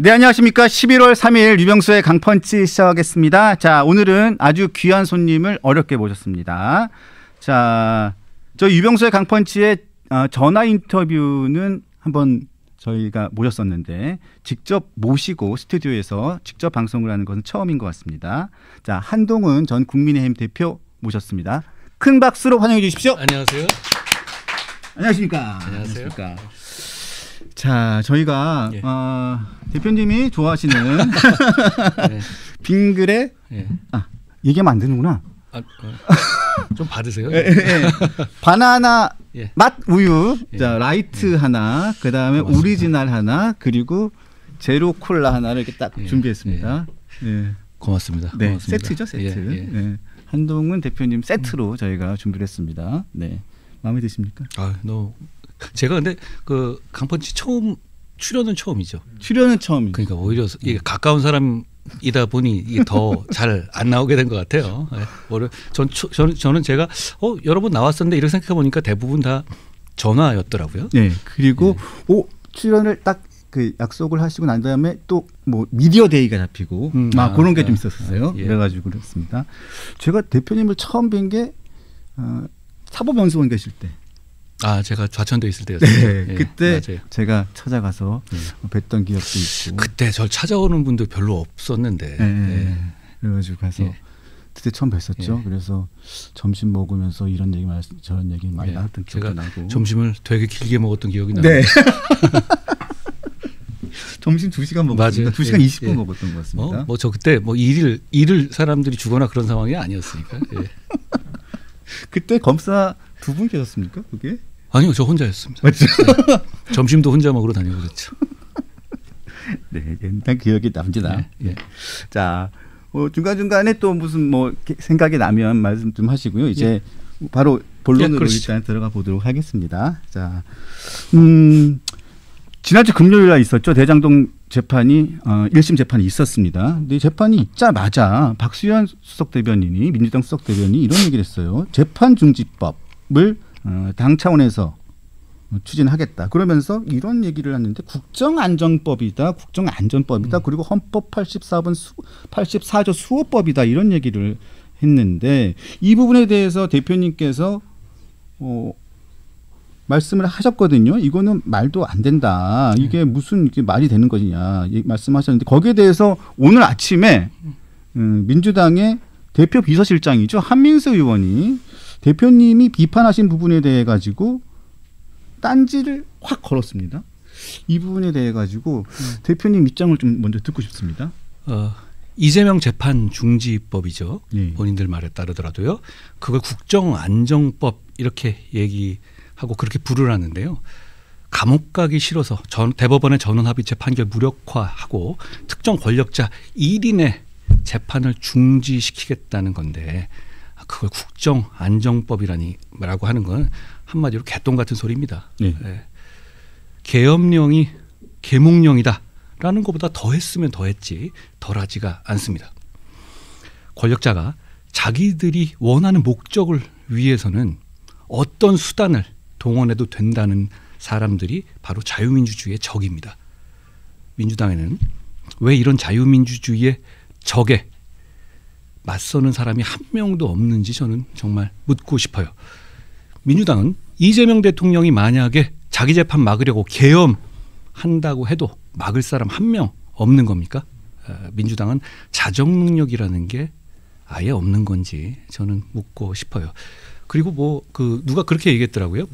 네, 안녕하십니까. 11월 3일 유병수의 강펀치 시작하겠습니다. 자, 오늘은 아주 귀한 손님을 어렵게 모셨습니다. 자, 저희 유병수의 강펀치의 전화 인터뷰는 한번 저희가 모셨었는데 직접 모시고 스튜디오에서 직접 방송을 하는 것은 처음인 것 같습니다. 자, 한동훈 전 국민의힘 대표 모셨습니다. 큰 박수로 환영해 주십시오. 안녕하세요. 안녕하십니까. 안녕하십니까. 자, 저희가 예. 대표님이 좋아하시는 네. 빙글에 예. 얘기하면 안 되는구나. 좀 받으세요. 예. 바나나 예. 맛 우유, 예. 자, 라이트 하나, 그 다음에 고맙습니다. 오리지널 하나, 그리고 제로 콜라 하나를 이렇게 딱 예. 준비했습니다. 예. 고맙습니다. 네, 고맙습니다. 세트죠, 세트. 예. 예. 한동훈 대표님 세트로 저희가 준비를 했습니다. 네, 마음에 드십니까? 제가 근데 그 강펀치 출연은 처음이죠. 출연은 처음이죠. 그러니까 오히려 이게 가까운 사람이다 보니 이게 더 잘 안 나오게 된 것 같아요. 저는 제가 여러 번 나왔었는데 이렇게 생각해 보니까 대부분 다 전화였더라고요. 네, 그리고 출연을 딱 그 약속을 하시고 난 다음에 또 뭐 미디어 데이가 잡히고 막 그런 게 좀 있었어요. 예. 그래가지고 그렇습니다. 제가 대표님을 처음 뵌 게 사법연수원 계실 때. 제가 좌천돼 있을 때였어요. 네, 그때 맞아요. 제가 찾아가서 뵀던 기억도 있고. 그때 절 찾아오는 분들 별로 없었는데. 네. 그래가지고 가서 예. 그때 처음 뵀었죠. 예. 그래서 점심 먹으면서 이런 얘기 저런 얘기 많이 예. 나왔던 기억도 제가 나고. 점심을 되게 길게 먹었던 기억이 나요. 네. 점심 2시간 먹었습니다. 맞아요. 2시간 예. 20분 예. 먹었던 것 같습니다. 저 그때 일을 사람들이 주거나 그런 상황이 아니었으니까. 예. 그때 검사 두 분 계셨습니까? 그게? 아니요, 저 혼자였습니다. 맞죠? 네. 점심도 혼자 먹으러 다니고 그랬죠. 네, 옛날 기억이 납니다. 예. 자, 중간중간에 또 무슨 뭐 생각이 나면 말씀 좀 하시고요. 이제 바로 본론으로 일단 들어가 보도록 하겠습니다. 자, 지난주 금요일 날 있었죠. 대장동 재판이 1심 재판이 있었습니다. 근데 이 재판이 있자마자 박수현 수석 대변인이 민주당 수석 대변인이 이런 얘기를 했어요. 재판 중지법을 당 차원에서 추진하겠다. 그러면서 이런 얘기를 했는데 국정안전법이다. 국정안전법이다. 그리고 헌법 84조 수호법이다. 이런 얘기를 했는데 이 부분에 대해서 대표님께서 말씀을 하셨거든요. 이거는 말도 안 된다. 이게 무슨 이게 말이 되는 거냐 말씀하셨는데 거기에 대해서 오늘 아침에 민주당의 대표 비서실장이죠. 한민수 의원이 대표님이 비판하신 부분에 대해 가지고 딴지를 확 걸었습니다. 이 부분에 대해 가지고 대표님 입장을 좀 먼저 듣고 싶습니다. 이재명 재판 중지법이죠. 예. 본인들 말에 따르더라도요. 그걸 국정안정법 이렇게 얘기하고 그렇게 부를 하는데요. 감옥 가기 싫어서 대법원의 전원합의체 판결 무력화하고 특정 권력자 1인의 재판을 중지시키겠다는 건데 그걸 국정안정법이라고 하는 건 한마디로 개똥 같은 소리입니다. 네. 예. 계엄령이 계몽령이다라는 것보다 더했으면 더했지 덜하지가 않습니다. 권력자가 자기들이 원하는 목적을 위해서는 어떤 수단을 동원해도 된다는 사람들이 바로 자유민주주의의 적입니다. 민주당에는 왜 이런 자유민주주의의 적에 맞서는 사람이 한 명도 없는지 저는 정말 묻고 싶어요. 민주당은 이재명 대통령이 만약에 자기 재판 막으려고 계엄한다고 해도 막을 사람 한 명 없는 겁니까? 민주당은 자정 능력이라는 게 아예 없는 건지 저는 묻고 싶어요. 그리고 누가 그렇게 얘기했더라고요.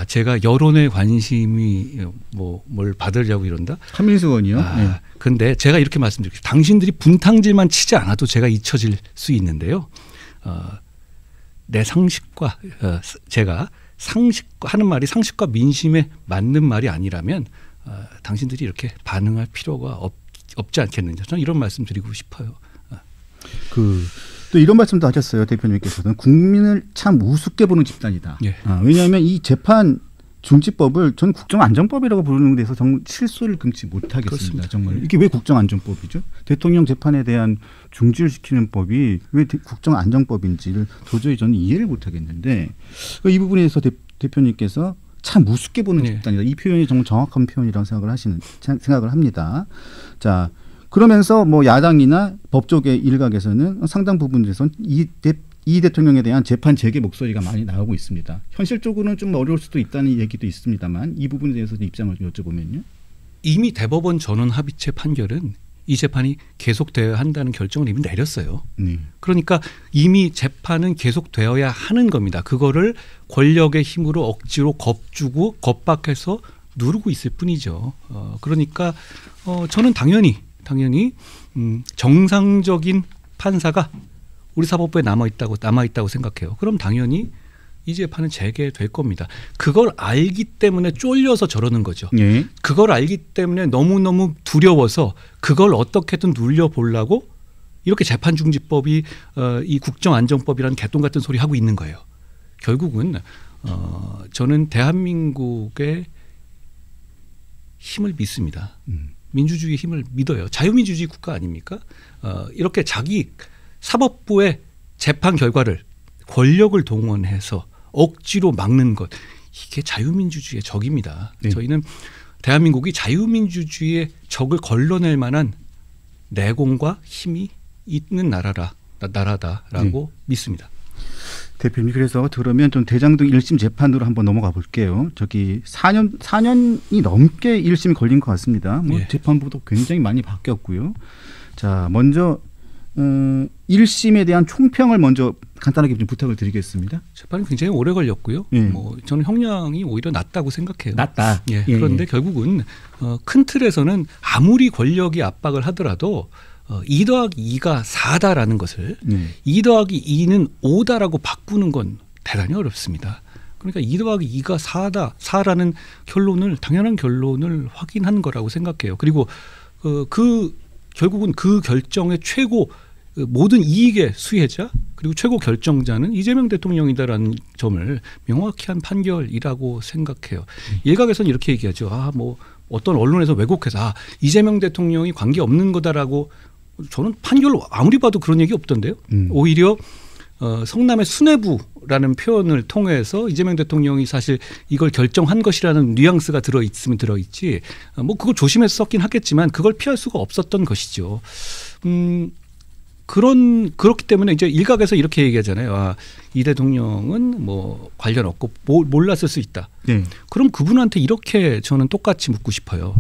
제가 여론의 관심이 뭘 받으려고 이런다. 한민수 의원이요. 네. 근데 제가 이렇게 말씀드릴게요. 당신들이 분탕질만 치지 않아도 제가 잊혀질 수 있는데요. 내 상식과 제가 하는 말이 상식과 민심에 맞는 말이 아니라면 당신들이 이렇게 반응할 필요가 없지 않겠느냐. 저는 이런 말씀 드리고 싶어요. 또 이런 말씀도 하셨어요. 대표님께서는 국민을 참 우습게 보는 집단이다. 예. 왜냐하면 이 재판 중지법을 저는 국정안전법이라고 부르는 데서 정말 실소를 금치 못하겠습니다. 그렇습니다. 정말 예. 이게 왜 국정안전법이죠? 대통령 재판에 대한 중지를 시키는 법이 왜 국정안전법인지를 도저히 저는 이해를 못하겠는데 이 부분에서 대표님께서 참 우습게 보는 네. 집단이다. 이 표현이 정말 정확한 표현이라고 생각을 합니다. 자, 그러면서 뭐 야당이나 법조계 일각에서는 상당 부분에서는 이 대통령에 대한 재판 재개 목소리가 많이 나오고 있습니다. 현실적으로는 좀 어려울 수도 있다는 얘기도 있습니다만 이 부분에 대해서 입장을 여쭤보면요. 이미 대법원 전원 합의체 판결은 이 재판이 계속되어야 한다는 결정을 이미 내렸어요. 그러니까 이미 재판은 계속되어야 하는 겁니다. 그거를 권력의 힘으로 억지로 겁주고 겁박해서 누르고 있을 뿐이죠. 그러니까 저는 당연히 정상적인 판사가 우리 사법부에 남아있다고 생각해요. 그럼 당연히 이 재판은 재개될 겁니다. 그걸 알기 때문에 쫄려서 저러는 거죠. 예. 그걸 알기 때문에 너무너무 두려워서 그걸 어떻게든 눌려보려고 이렇게 재판중지법이 이 국정안정법이라는 개똥 같은 소리 하고 있는 거예요. 결국은 저는 대한민국의 힘을 믿습니다. 민주주의의 힘을 믿어요. 자유민주주의 국가 아닙니까? 이렇게 자기 사법부의 재판 결과를 권력을 동원해서 억지로 막는 것, 이게 자유민주주의의 적입니다. 네. 저희는 대한민국이 자유민주주의의 적을 걸러낼 만한 내공과 힘이 있는 나라다라고 믿습니다. 대표님, 그래서 그러면 좀 대장동 1심 재판으로 한번 넘어가 볼게요. 저기 4년이 넘게 1심이 걸린 것 같습니다. 뭐 예. 재판부도 굉장히 많이 바뀌었고요. 자, 먼저 1심에 대한 총평을 먼저 간단하게 좀 부탁을 드리겠습니다. 재판이 굉장히 오래 걸렸고요. 예. 뭐 저는 형량이 오히려 낮다고 생각해요. 낮다. 예. 예, 그런데 예. 결국은 큰 틀에서는 아무리 권력이 압박을 하더라도 2 더하기 2가 4다라는 것을 2 더하기 2는 5다라고 바꾸는 건 대단히 어렵습니다. 그러니까 2 더하기 2가 4라는 결론을, 당연한 결론을 확인한 거라고 생각해요. 그리고 결국은 그 결정의 최고 모든 이익의 수혜자 그리고 최고 결정자는 이재명 대통령이다라는 점을 명확히 한 판결이라고 생각해요. 일각에서는 이렇게 얘기하죠. 뭐 어떤 언론에서 왜곡해서 이재명 대통령이 관계없는 거다라고. 저는 판결 아무리 봐도 그런 얘기 없던데요. 오히려 성남의 수뇌부라는 표현을 통해서 이재명 대통령이 사실 이걸 결정한 것이라는 뉘앙스가 들어있으면 들어있지, 뭐 그걸 조심해서 썼긴 하겠지만 그걸 피할 수가 없었던 것이죠. 그렇기 때문에 이제 일각에서 이렇게 얘기하잖아요. 이 대통령은 뭐 관련 없고 몰랐을 수 있다. 네. 그럼 그분한테 이렇게 저는 똑같이 묻고 싶어요.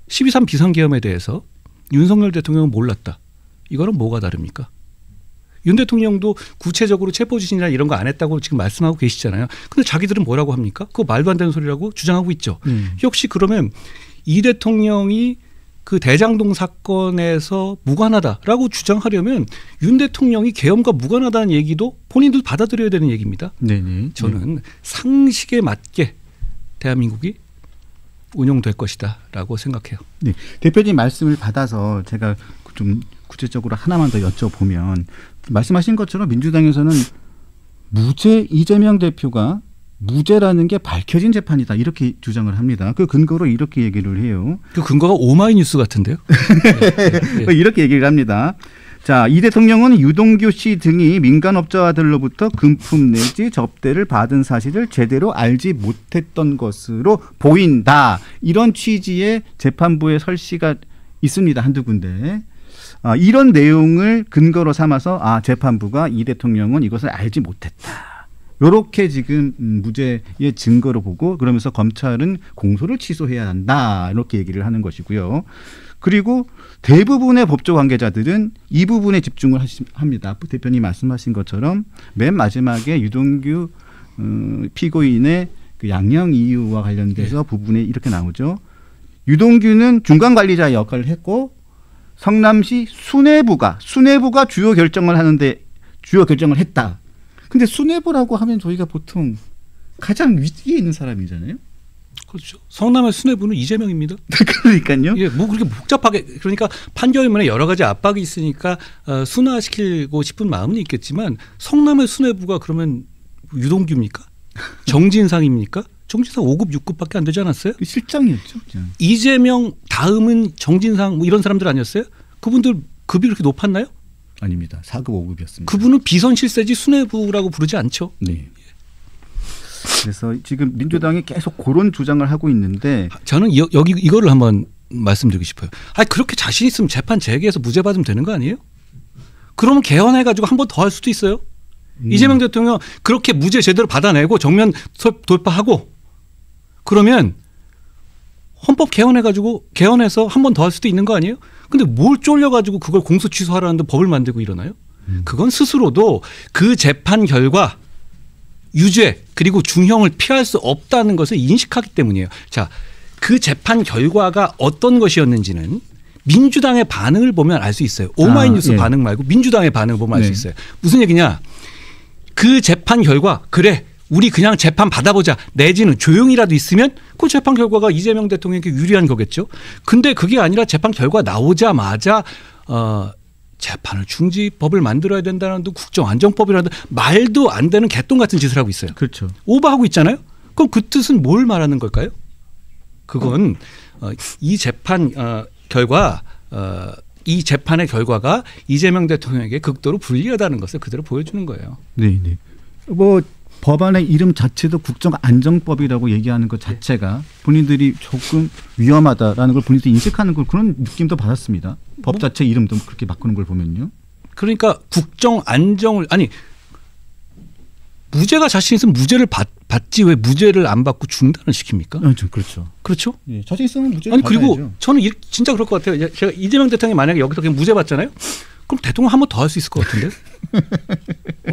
12.3 비상계엄에 대해서 윤석열 대통령은 몰랐다. 이거는 뭐가 다릅니까? 윤 대통령도 구체적으로 체포지시나 이런 거 안 했다고 지금 말씀하고 계시잖아요. 근데 자기들은 뭐라고 합니까? 그거 말도 안 되는 소리라고 주장하고 있죠. 역시 그러면 이 대통령이 그 대장동 사건에서 무관하다라고 주장하려면 윤 대통령이 계엄과 무관하다는 얘기도 본인도 받아들여야 되는 얘기입니다. 네네. 저는 상식에 맞게 대한민국이 운영될 것이다라고 생각해요. 네. 대표님 말씀을 받아서 제가 좀 구체적으로 하나만 더 여쭤보면, 말씀하신 것처럼 민주당에서는 이재명 대표가 무죄라는 게 밝혀진 재판이다 이렇게 주장을 합니다. 그 근거로 이렇게 얘기를 해요. 그 근거가 오마이뉴스 같은데요? 네. 이렇게 얘기를 합니다. 자, 이 대통령은 유동규 씨 등이 민간업자들로부터 금품 내지 접대를 받은 사실을 제대로 알지 못했던 것으로 보인다. 이런 취지의 재판부의 설시가 있습니다. 한두 군데. 이런 내용을 근거로 삼아서 재판부가 이 대통령은 이것을 알지 못했다. 이렇게 지금 무죄의 증거로 보고, 그러면서 검찰은 공소를 취소해야 한다. 이렇게 얘기를 하는 것이고요. 그리고 대부분의 법조 관계자들은 이 부분에 집중을 합니다. 대표님 말씀하신 것처럼 맨 마지막에 유동규 피고인의 그 양형 이유와 관련돼서 부분에 이렇게 나오죠. 유동규는 중간 관리자 역할을 했고 성남시 수뇌부가 주요 결정을 하는데 주요 결정을 했다. 근데 수뇌부라고 하면 저희가 보통 가장 위에 있는 사람이잖아요. 그렇죠. 성남의 수뇌부는 이재명입니다. 그러니까요. 예, 뭐 그렇게 복잡하게, 그러니까 판결문에 여러 가지 압박이 있으니까 순화시키고 싶은 마음은 있겠지만 성남의 수뇌부가 그러면 유동규입니까? 정진상입니까? 정진상 5급 6급밖에 안 되지 않았어요? 실장이었죠. 그냥. 이재명 다음은 정진상 뭐 이런 사람들 아니었어요? 그분들 급이 그렇게 높았나요? 아닙니다. 4급 5급이었습니다. 그분은 비선 실세지 수뇌부라고 부르지 않죠. 네. 그래서 지금 민주당이 계속 그런 주장을 하고 있는데 저는 여기 이거를 한번 말씀드리고 싶어요. 아니 그렇게 자신 있으면 재판 재개해서 무죄 받으면 되는 거 아니에요? 그러면 개헌해가지고 한 번 더 할 수도 있어요. 이재명 대통령 그렇게 무죄 제대로 받아내고 정면 돌파하고 그러면 헌법 개헌해가지고 개헌해서 한 번 더 할 수도 있는 거 아니에요? 근데 뭘 쫄려가지고 그걸 공소 취소하라는데 법을 만들고 이러나요? 그건 스스로도 그 재판 결과 유죄 그리고 중형을 피할 수 없다는 것을 인식하기 때문이에요. 자, 그 재판 결과가 어떤 것이었는지는 민주당의 반응을 보면 알 수 있어요. 오마이뉴스 반응 말고 민주당의 반응을 보면 알 수 있어요. 무슨 얘기냐? 그 재판 결과 그래 우리 그냥 재판 받아보자 내지는 조용히라도 있으면 그 재판 결과가 이재명 대통령에게 유리한 거겠죠. 근데 그게 아니라 재판 결과 나오자마자 재판을 중지법을 만들어야 된다는 국정안정법이라는 말도 안 되는 개똥 같은 짓을 하고 있어요. 그렇죠. 오버하고 있잖아요. 그럼 그 뜻은 뭘 말하는 걸까요? 그건 이 재판 결과 이 재판의 결과가 이재명 대통령에게 극도로 불리하다는 것을 그대로 보여주는 거예요. 네, 네. 뭐 법안의 이름 자체도 국정안정법이라고 얘기하는 것 자체가 본인들이 조금 위험하다라는 걸 본인들이 인식하는 걸 그런 느낌도 받았습니다. 법 자체 이름도 그렇게 바꾸는 걸 보면요. 그러니까 국정안정을 아니 무죄가 자신 있으면 무죄를 받지 왜 무죄를 안 받고 중단을 시킵니까? 그렇죠. 그렇죠? 예, 자신 있으면 무죄를 아니 받아야죠. 그리고 저는 진짜 그럴 것 같아요. 제가 이재명 대통령이 만약에 여기서 그냥 무죄 받잖아요. 그럼 대통령 한 번 더 할 수 있을 것 같은데?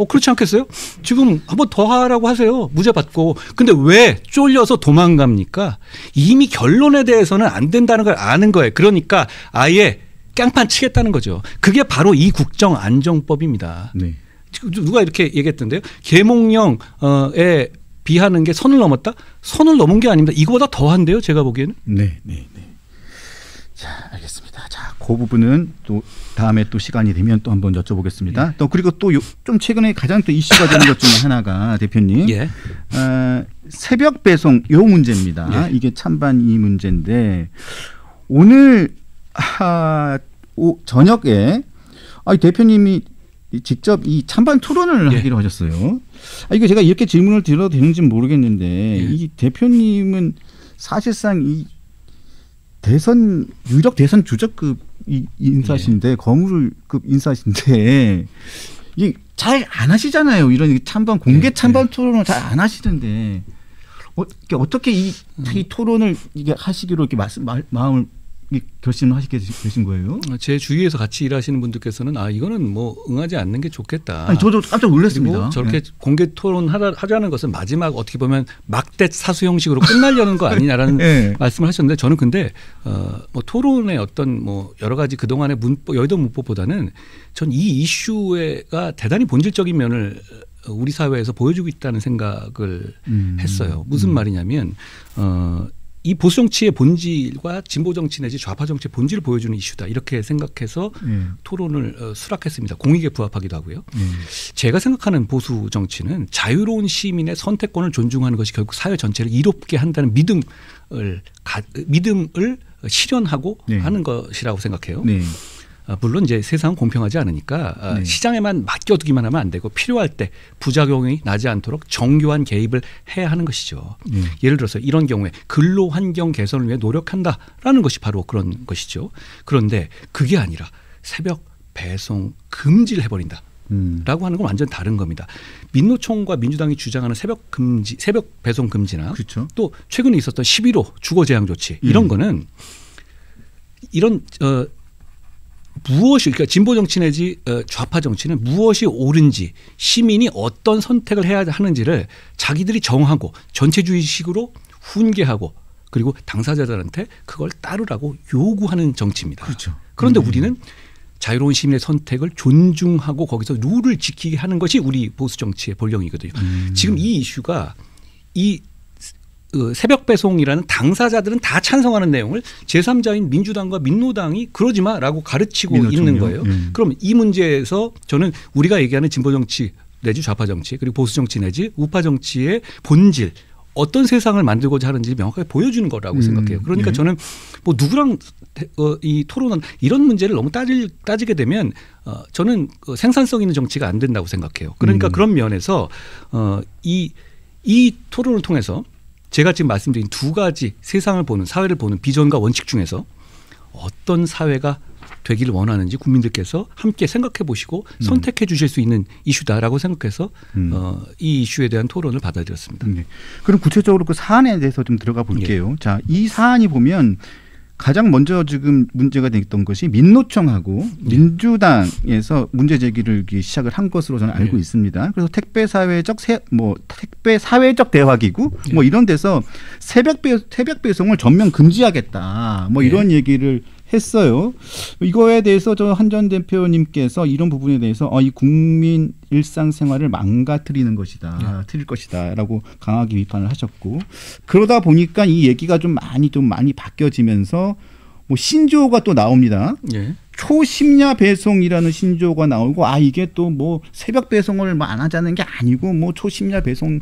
그렇지 않겠어요? 지금 한 번 더 하라고 하세요. 무죄 받고. 근데 왜 쫄려서 도망갑니까? 이미 결론에 대해서는 안 된다는 걸 아는 거예요. 그러니까 아예 깡판 치겠다는 거죠. 그게 바로 이 국정안정법입니다. 네. 누가 이렇게 얘기했던데요. 계몽령에 비하는 게 선을 넘었다? 선을 넘은 게 아닙니다. 이거보다 더한데요. 제가 보기에는. 네, 네, 네. 자, 알겠습니다. 자, 그 부분은 또 다음에 또 시간이 되면 또 한번 여쭤보겠습니다. 네. 또 그리고 또 좀 최근에 가장 또 이슈가 되는 것 중에 하나가 대표님, 예. 새벽 배송 요 문제입니다. 예. 이게 찬반 이 문제인데 오늘 저녁에 대표님이 직접 이 찬반 토론을 예. 하기로 하셨어요. 이거 제가 이렇게 질문을 드려도 되는지 모르겠는데 예. 이 대표님은 사실상 이 유력 대선 주적급 인사신데 예. 거물급 인사신데 이 잘 안 하시잖아요. 이런 찬반 공개 찬반 토론을 잘 안 하시는데 어떻게 이 토론을 이게 하시기로 이렇게 마음을 결심을 하시게 되신 거예요? 제 주위에서 같이 일하시는 분들께서는 이거는 뭐 응하지 않는 게 좋겠다. 아니, 저도 깜짝 놀랐습니다. 저렇게 공개 토론 하자는 것은 마지막 어떻게 보면 막대 사수 형식으로 끝나려는 거 아니냐라는 네. 말씀을 하셨는데 저는 근데 뭐 토론의 어떤 뭐 여러 가지 그동안의 여의도 문법보다는 전 이 이슈가 대단히 본질적인 면을 우리 사회에서 보여주고 있다는 생각을 했어요. 무슨 말이냐면 이 보수 정치의 본질과 진보 정치 내지 좌파 정치의 본질을 보여주는 이슈다. 이렇게 생각해서 토론을 수락했습니다. 공익에 부합하기도 하고요. 제가 생각하는 보수 정치는 자유로운 시민의 선택권을 존중하는 것이 결국 사회 전체를 이롭게 한다는 믿음을 실현하고 하는 것이라고 생각해요. 네. 물론 이제 세상은 공평하지 않으니까 시장에만 맡겨두기만 하면 안 되고 필요할 때 부작용이 나지 않도록 정교한 개입을 해야 하는 것이죠. 예를 들어서 이런 경우에 근로 환경 개선을 위해 노력한다라는 것이 바로 그런 것이죠. 그런데 그게 아니라 새벽 배송 금지를 해버린다. 라고 하는 건 완전 다른 겁니다. 민노총과 민주당이 주장하는 새벽 배송 금지나 그렇죠. 또 최근에 있었던 11호 주거 제한 조치 이런 거는 이런 무엇이 그러니까 진보 정치 내지 좌파 정치는 무엇이 옳은지 시민이 어떤 선택을 해야 하는지를 자기들이 정하고 전체주의식으로 훈계하고 그리고 당사자들한테 그걸 따르라고 요구하는 정치입니다. 그렇죠. 그런데 우리는 자유로운 시민의 선택을 존중하고 거기서 룰을 지키게 하는 것이 우리 보수 정치의 본령이거든요. 지금 이 이슈가 이 새벽 배송이라는 당사자들은 다 찬성하는 내용을 제3자인 민주당과 민노당이 그러지 마라고 가르치고 있는 거예요. 그럼 이 문제에서 저는 우리가 얘기하는 진보 정치 내지 좌파 정치 그리고 보수 정치 내지 우파 정치의 본질 어떤 세상을 만들고자 하는지 명확하게 보여주는 거라고 생각해요. 그러니까 저는 뭐 누구랑 이 토론은 이런 문제를 너무 따지게 되면 저는 생산성 있는 정치가 안 된다고 생각해요. 그러니까 그런 면에서 이 토론을 통해서 제가 지금 말씀드린 두 가지 세상을 보는 사회를 보는 비전과 원칙 중에서 어떤 사회가 되기를 원하는지 국민들께서 함께 생각해 보시고 선택해 주실 수 있는 이슈다라고 생각해서 이 이슈에 대한 토론을 받아들였습니다. 네. 그럼 구체적으로 그 사안에 대해서 좀 들어가 볼게요. 예. 자, 이 사안이 보면 가장 먼저 지금 문제가 됐던 것이 민노총하고 민주당에서 문제 제기를 시작을 한 것으로 저는 알고 있습니다. 그래서 택배 사회적 대화기구 뭐 이런 데서 새벽 배송을 전면 금지하겠다. 뭐 이런 얘기를 했어요. 이거에 대해서 저 한 전 대표님께서 이런 부분에 대해서 이 국민 일상생활을 망가뜨리는 것이다, 틀릴 것이다라고 강하게 비판을 하셨고, 그러다 보니까 이 얘기가 좀 많이 바뀌어지면서 뭐 신조어가 또 나옵니다. 예. 초심야 배송이라는 신조어가 나오고 이게 또 뭐 새벽 배송을 뭐 안 하자는 게 아니고 뭐 초심야 배송을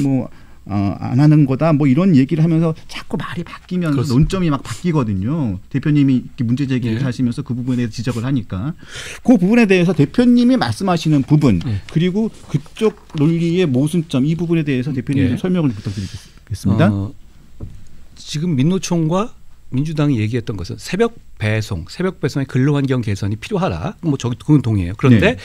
뭐 안 하는 거다 뭐 이런 얘기를 하면서 자꾸 말이 바뀌면서 그렇습니다. 논점이 막 바뀌거든요. 대표님이 이렇게 문제 제기를 하시면서 그 부분에 대해서 지적을 하니까 그 부분에 대해서 대표님이 말씀하시는 부분 그리고 그쪽 논리의 모순점 이 부분에 대해서 대표님 좀 설명을 부탁드리겠습니다. 지금 민노총과 민주당이 얘기했던 것은 새벽 배송의 근로환경 개선이 필요하다. 뭐 그건 동의해요. 그런데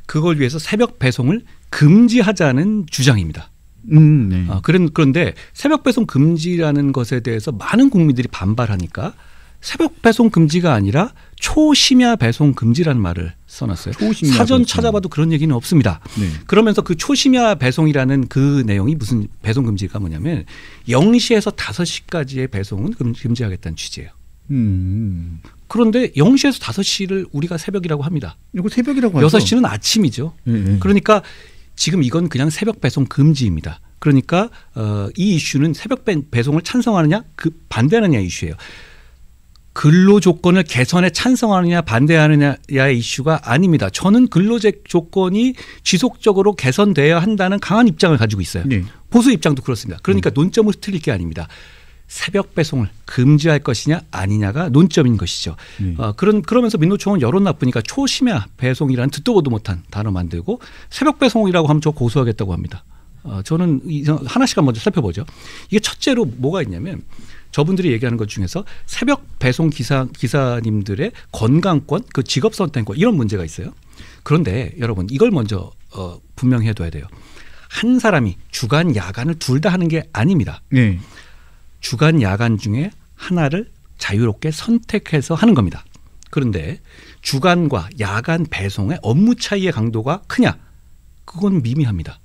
그걸 위해서 새벽 배송을 금지하자는 주장입니다. 네. 그런데 새벽 배송 금지라는 것에 대해서 많은 국민들이 반발하니까 새벽 배송 금지가 아니라 초심야 배송 금지라는 말을 써놨어요. 사전 배송. 찾아봐도 그런 얘기는 없습니다. 네. 그러면서 그 초심야 배송이라는 그 내용이 무슨 배송 금지가 뭐냐면 0시에서 5시까지의 배송은 금지하겠다는 취지예요. 그런데 0시에서 5시를 우리가 새벽이라고 합니다. 이거 새벽이라고 하죠. 6시는 아침이죠. 그러니까 지금 이건 그냥 새벽 배송 금지입니다. 그러니까 이 이슈는 새벽 배송을 찬성하느냐 반대하느냐 이슈예요. 근로 조건을 개선에 찬성하느냐 반대하느냐의 이슈가 아닙니다. 저는 근로 조건이 지속적으로 개선돼야 한다는 강한 입장을 가지고 있어요. 네. 보수 입장도 그렇습니다. 그러니까 논점을 틀릴 게 아닙니다. 새벽 배송을 금지할 것이냐 아니냐가 논점인 것이죠. 그러면서 민노총은 여론 나쁘니까 초심야 배송이라는 듣도 보도 못한 단어 만들고 새벽 배송이라고 하면 저 고소하겠다고 합니다. 저는 하나씩 먼저 살펴보죠. 이게 첫째로 뭐가 있냐면 저분들이 얘기하는 것 중에서 새벽 배송 기사님들의 건강권, 그 직업 선택권 이런 문제가 있어요. 그런데 여러분 이걸 먼저 분명히 해둬야 돼요. 한 사람이 주간 야간을 둘 다 하는 게 아닙니다. 네. 주간 야간 중에 하나를 자유롭게 선택해서 하는 겁니다. 그런데 주간과 야간 배송의 업무 차이의 강도가 크냐? 그건 미미합니다.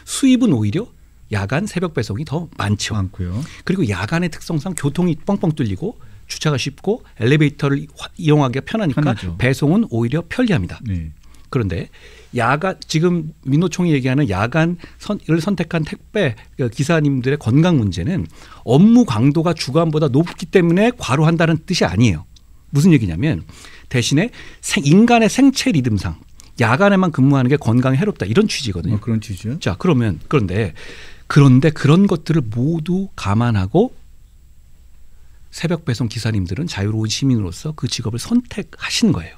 수입은 오히려 야간 새벽 배송이 더 많고요. 그리고 야간의 특성상 교통이 뻥뻥 뚫리고 주차가 쉽고 엘리베이터를 이용하기가 편하니까 배송은 오히려 편리합니다. 네. 그런데 지금 민노총이 얘기하는 야간을 선택한 택배 기사님들의 건강 문제는 업무 강도가 주간보다 높기 때문에 과로한다는 뜻이 아니에요. 무슨 얘기냐면 대신에 인간의 생체 리듬상 야간에만 근무하는 게 건강에 해롭다 이런 취지거든요. 그런 취지요? 자, 그런데 그런 것들을 모두 감안하고 새벽 배송 기사님들은 자유로운 시민으로서 그 직업을 선택하신 거예요.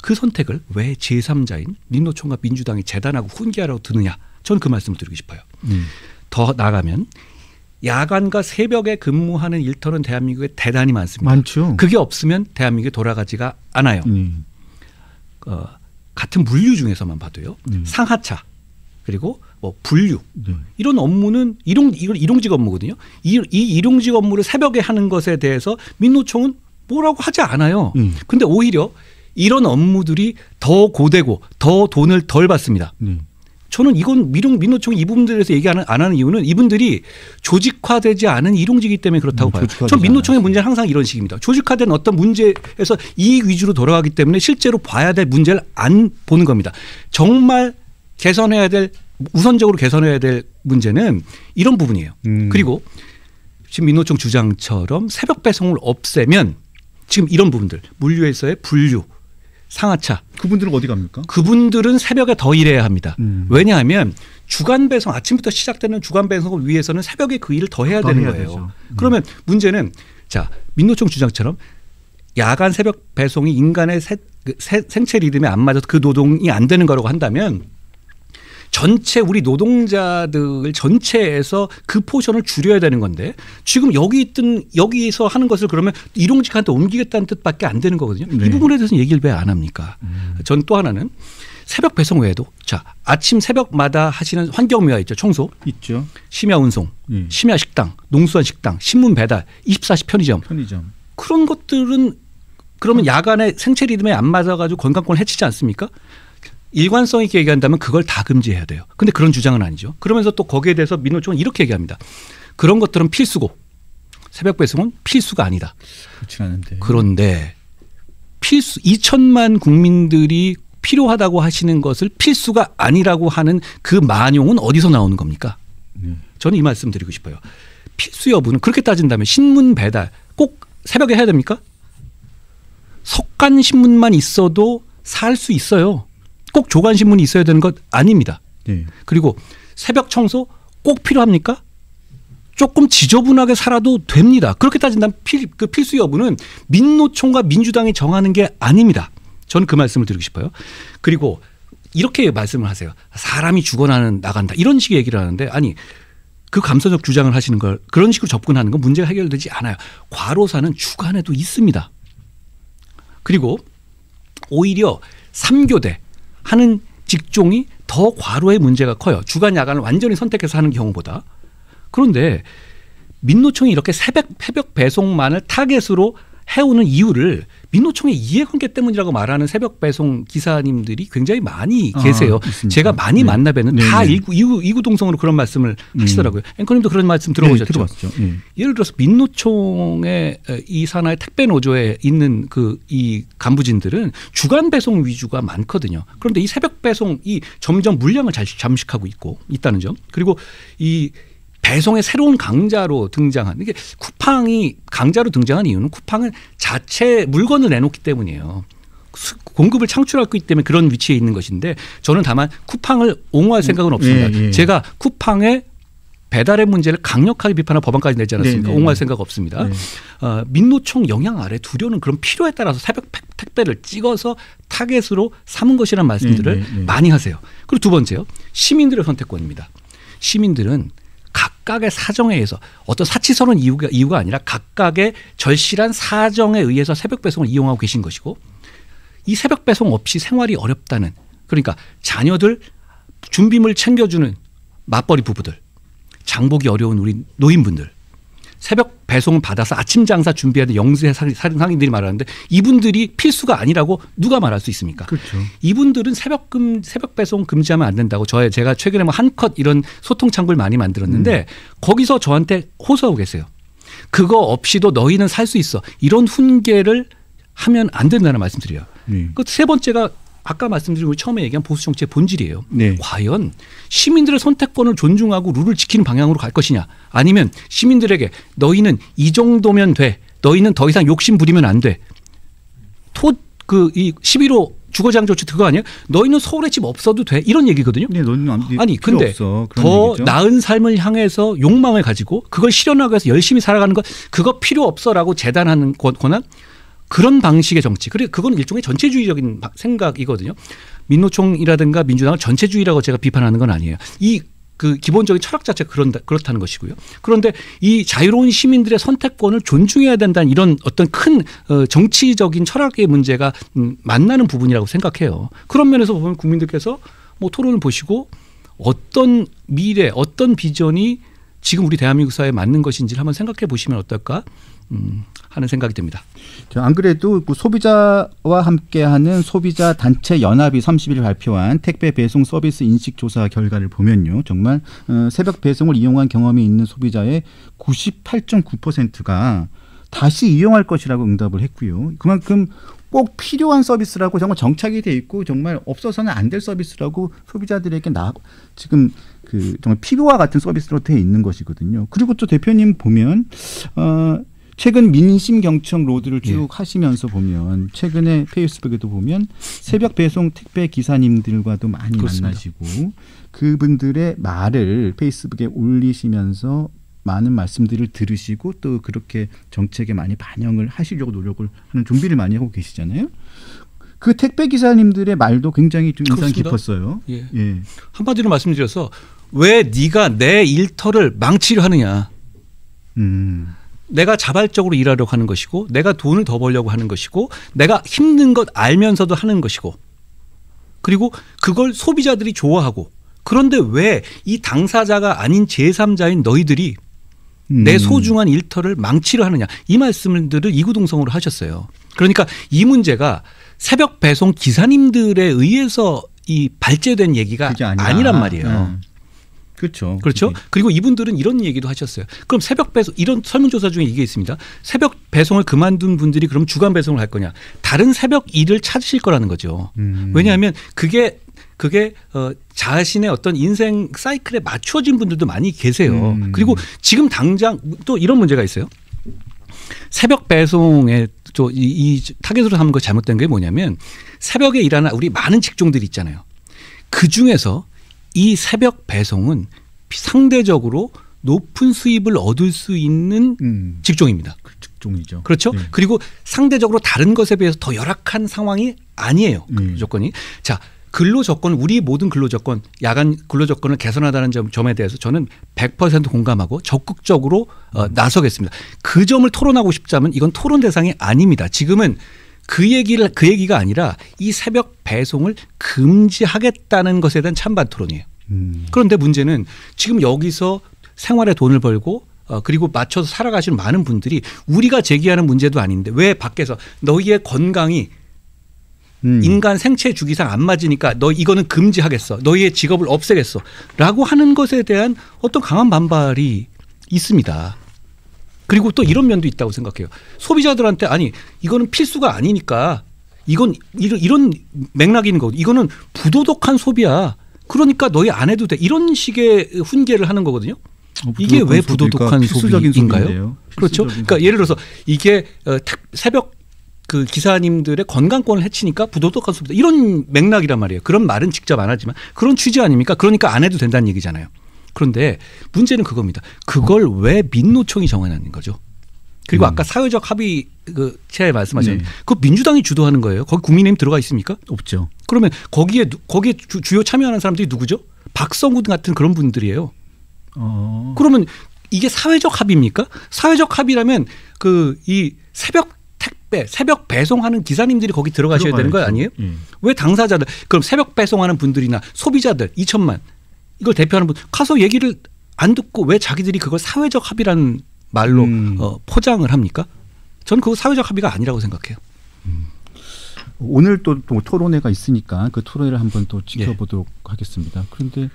그 선택을 왜 제3자인 민노총과 민주당이 재단하고 훈계하라고 드느냐. 저는 그 말씀을 드리고 싶어요. 더 나아가면 야간과 새벽에 근무하는 일터는 대한민국에 대단히 많습니다. 많죠. 그게 없으면 대한민국이 돌아가지가 않아요. 같은 물류 중에서만 봐도요. 상하차 그리고 뭐 분류 이런 업무는 일용직 업무거든요. 이 일용직 업무를 새벽에 하는 것에 대해서 민노총은 뭐라고 하지 않아요. 그런데 오히려 이런 업무들이 더 고되고 더 돈을 덜 받습니다. 저는 이건 민노총이 이 부분들에 대해서 얘기 안 하는 이유는 이분들이 조직화되지 않은 일용직이기 때문에 그렇다고 봐요. 전 민노총의 문제는 항상 이런 식입니다. 조직화된 어떤 문제에서 이익 위주로 돌아가기 때문에 실제로 봐야 될 문제를 안 보는 겁니다. 정말 우선적으로 개선해야 될 문제는 이런 부분이에요. 그리고 지금 민노총 주장처럼 새벽 배송을 없애면 지금 이런 부분들 물류에서의 분류 상하차. 그분들은 어디 갑니까? 그분들은 새벽에 더 일해야 합니다. 왜냐하면 주간 배송 아침부터 시작되는 주간 배송을 위해서는 새벽에 그 일을 더 해야 되는 거예요. 그러면 문제는 자 민노총 주장처럼 야간 새벽 배송이 인간의 생체 리듬에 안 맞아서 그 노동이 안 되는 거라고 한다면 전체 우리 노동자들 전체에서 그 포션을 줄여야 되는 건데 지금 여기서 하는 것을 그러면 일용직한테 옮기겠다는 뜻밖에 안 되는 거거든요. 네. 이 부분에 대해서는 얘기를 왜 안 합니까? 전 또 하나는 새벽 배송 외에도 자 아침 새벽마다 하시는 환경미화 있죠. 청소. 있죠. 심야 운송, 심야 식당, 농수산 식당, 신문 배달, 24시 편의점. 그런 것들은 그러면 야간에 생체 리듬에 안 맞아가지고 건강권을 해치지 않습니까? 일관성 있게 얘기한다면 그걸 다 금지해야 돼요. 근데 그런 주장은 아니죠. 그러면서 또 거기에 대해서 민노총은 이렇게 얘기합니다. 그런 것들은 필수고 새벽 배송은 필수가 아니다. 그렇지 않은데. 그런데 필수 2천만 국민들이 필요하다고 하시는 것을 필수가 아니라고 하는 그 만용은 어디서 나오는 겁니까? 저는 이 말씀 드리고 싶어요. 필수 여부는 그렇게 따진다면 신문 배달 꼭 새벽에 해야 됩니까? 석간 신문만 있어도 살 수 있어요. 꼭 조간 신문이 있어야 되는 것 아닙니다. 네. 그리고 새벽 청소 꼭 필요합니까? 조금 지저분하게 살아도 됩니다. 그렇게 따진다면 그 필수 여부는 민노총과 민주당이 정하는 게 아닙니다. 저는 그 말씀을 드리고 싶어요. 그리고 이렇게 말씀을 하세요. 사람이 죽어나는 나간다. 이런 식의 얘기를 하는데 아니 그 감성적 주장을 하시는 걸 그런 식으로 접근하는 건 문제가 해결되지 않아요. 과로사는 주간에도 있습니다. 그리고 오히려 3교대 하는 직종이 더 과로의 문제가 커요. 주간 야간을 완전히 선택해서 하는 경우보다. 그런데 민노총이 이렇게 새벽 배송만을 타겟으로 해오는 이유를 민노총의 이해관계 때문이라고 말하는 새벽 배송 기사님들이 굉장히 많이 계세요. 제가 많이 만나뵈는 다 이구동성으로 그런 말씀을 하시더라고요. 앵커님도 그런 말씀 들어보셨죠? 네, 들어봤죠. 예를 들어서 민노총의 이 산하의 택배 노조에 있는 이 간부진들은 주간 배송 위주가 많거든요. 그런데 이 새벽 배송이 점점 물량을 잠식하고 있다는 점. 그리고 이 배송의 새로운 강자로 등장한 이게 쿠팡이 강자로 등장한 이유는 쿠팡은 자체 물건을 내놓기 때문이에요. 공급을 창출하기 때문에 그런 위치에 있는 것인데 저는 다만 쿠팡을 옹호할 생각은 없습니다. 제가 쿠팡의 배달의 문제를 강력하게 비판한 법안까지 내지 않았습니까? 옹호할 생각 없습니다. 민노총 영향 아래 두려는 그런 필요에 따라서 새벽 택배를 찍어서 타겟으로 삼은 것이라는 말씀들을 많이 하세요. 그리고 두 번째요. 시민들의 선택권입니다. 시민들은 각각의 사정에 의해서 어떤 사치스러운 이유가 아니라 각각의 절실한 사정에 의해서 새벽 배송을 이용하고 계신 것이고 이 새벽 배송 없이 생활이 어렵다는 그러니까 자녀들 준비물 챙겨주는 맞벌이 부부들 장보기 어려운 우리 노인분들 새벽 배송 받아서 아침 장사 준비하는 영세 상인들이 말하는데 이분들이 필수가 아니라고 누가 말할 수 있습니까? 그렇죠. 이분들은 새벽 배송 금지하면 안 된다고 제가 최근에 한컷 이런 소통 창구를 많이 만들었는데 거기서 저한테 호소하고 계세요. 그거 없이도 너희는 살 수 있어. 이런 훈계를 하면 안 된다는 말씀드려요. 그 세 번째가 아까 말씀드린 우리 처음에 얘기한 보수 정치의 본질이에요. 과연 시민들의 선택권을 존중하고 룰을 지키는 방향으로 갈 것이냐 아니면 시민들에게 너희는 이 정도면 돼. 너희는 더 이상 욕심 부리면 안 돼. 이 11호 주거장 조치 그거 아니에요? 너희는 서울에 집 없어도 돼. 이런 얘기거든요. 아니 근데 더 얘기죠. 나은 삶을 향해서 욕망을 가지고 그걸 실현하기 위해서 열심히 살아가는 것 그거 필요 없어라고 재단하는 권한 그런 방식의 정치. 그래 그건 일종의 전체주의적인 생각이거든요. 민노총이라든가 민주당을 전체주의라고 제가 비판하는 건 아니에요. 그 기본적인 철학 자체가 그렇다는 것이고요. 그런데 이 자유로운 시민들의 선택권을 존중해야 된다는 이런 어떤 큰 정치적인 철학의 문제가 만나는 부분이라고 생각해요. 그런 면에서 보면 국민들께서 토론을 보시고 어떤 미래, 어떤 비전이 지금 우리 대한민국 사회에 맞는 것인지를 한번 생각해 보시면 어떨까 하는 생각이 듭니다. 안 그래도 소비자와 함께하는 소비자 단체 연합이 30일 발표한 택배 배송 서비스 인식 조사 결과를 보면요, 정말 새벽 배송을 이용한 경험이 있는 소비자의 98.9%가 다시 이용할 것이라고 응답을 했고요. 그만큼 꼭 필요한 서비스라고 정말 정착이 돼 있고 정말 없어서는 안 될 서비스라고 소비자들에게 지금 정말 피부와 같은 서비스로 돼 있는 것이거든요. 그리고 또 대표님 보면 최근 민심경청 로드를 쭉 하시면서 보면 최근에 페이스북에도 보면 새벽 배송 택배 기사님들과도 많이 만나시고 그분들의 말을 페이스북에 올리시면서 많은 말씀들을 들으시고 또 그렇게 정책에 많이 반영을 하시려고 노력을 하는 준비를 많이 하고 계시잖아요. 그 택배 기사님들의 말도 굉장히 좀 인상 그렇습니다. 깊었어요. 예. 예. 한마디로 말씀드려서 왜 네가 내 일터를 망치려 하느냐. 내가 자발적으로 일하려고 하는 것이고 내가 돈을 더 벌려고 하는 것이고 내가 힘든 것 알면서도 하는 것이고 그리고 그걸 소비자들이 좋아하고 그런데 왜 이 당사자가 아닌 제3자인 너희들이 내 소중한 일터를 망치려 하느냐. 이 말씀들을 이구동성으로 하셨어요. 그러니까 이 문제가 새벽 배송 기사님들에 의해서 이 발제된 얘기가 아니란 말이에요. 그렇죠. 그렇죠. 그리고 이분들은 이런 얘기도 하셨어요. 그럼 새벽 배송 이런 설문조사 중에 이게 있습니다. 새벽 배송을 그만둔 분들이 그럼 주간 배송을 할 거냐. 다른 새벽 일을 찾으실 거라는 거죠. 왜냐하면 그게 자신의 어떤 인생 사이클에 맞춰진 분들도 많이 계세요. 그리고 지금 당장 또 이런 문제가 있어요. 새벽 배송에 이 타겟으로 삼은 거 잘못된 게 뭐냐면 새벽에 일하는 우리 많은 직종들이 있잖아요. 그중에서 이 새벽 배송은 상대적으로 높은 수입을 얻을 수 있는 직종입니다. 그 직종이죠. 그렇죠. 네. 그리고 상대적으로 다른 것에 비해서 더 열악한 상황이 아니에요. 그 조건이. 자, 근로조건 우리 모든 근로조건 야간 근로조건을 개선하다는 점에 대해서 저는 100% 공감하고 적극적으로 나서겠습니다. 그 점을 토론하고 싶자면 이건 토론 대상이 아닙니다. 지금은 그 얘기가 아니라 이 새벽 배송을 금지하겠다는 것에 대한 찬반 토론이에요. 그런데 문제는 지금 여기서 생활에 돈을 벌고 그리고 맞춰서 살아가시는 많은 분들이 우리가 제기하는 문제도 아닌데 왜 밖에서 너희의 건강이 인간 생체 주기상 안 맞으니까 너 이거는 금지하겠어. 너희의 직업을 없애겠어. 라고 하는 것에 대한 어떤 강한 반발이 있습니다. 그리고 또 이런 면도 있다고 생각해요. 소비자들한테 아니 이거는 필수가 아니니까 이건 이런 맥락이 있는 거고 이거는 부도덕한 소비야. 그러니까 너희 안 해도 돼. 이런 식의 훈계를 하는 거거든요. 이게 왜 부도덕한 소비인가요? 그렇죠. 그러니까 예를 들어서 이게 새벽 그 기사님들의 건강권을 해치니까 부도덕한 소비다. 이런 맥락이란 말이에요. 그런 말은 직접 안 하지만 그런 취지 아닙니까? 그러니까 안 해도 된다는 얘기잖아요. 그런데 문제는 그겁니다. 그걸 왜 민노총이 정해놨는 거죠? 그리고 아까 사회적 합의 제가 말씀하셨는데 그거 민주당이 주도하는 거예요. 거기 국민의힘 들어가 있습니까? 없죠. 그러면 거기에 주요 참여하는 사람들이 누구죠? 박성구 같은 그런 분들이에요. 그러면 이게 사회적 합의입니까? 사회적 합의라면 이 새벽 배송하는 기사님들이 거기 들어가셔야 되는 거 아니에요? 왜 당사자들 그럼 새벽 배송하는 분들이나 소비자들 2천만 이걸 대표하는 분 가서 얘기를 안 듣고 왜 자기들이 그걸 사회적 합의라는 말로 포장을 합니까? 저는 그거 사회적 합의가 아니라고 생각해요. 오늘 또 토론회가 있으니까 그 토론회를 한번 또 지켜보도록 하겠습니다. 그런데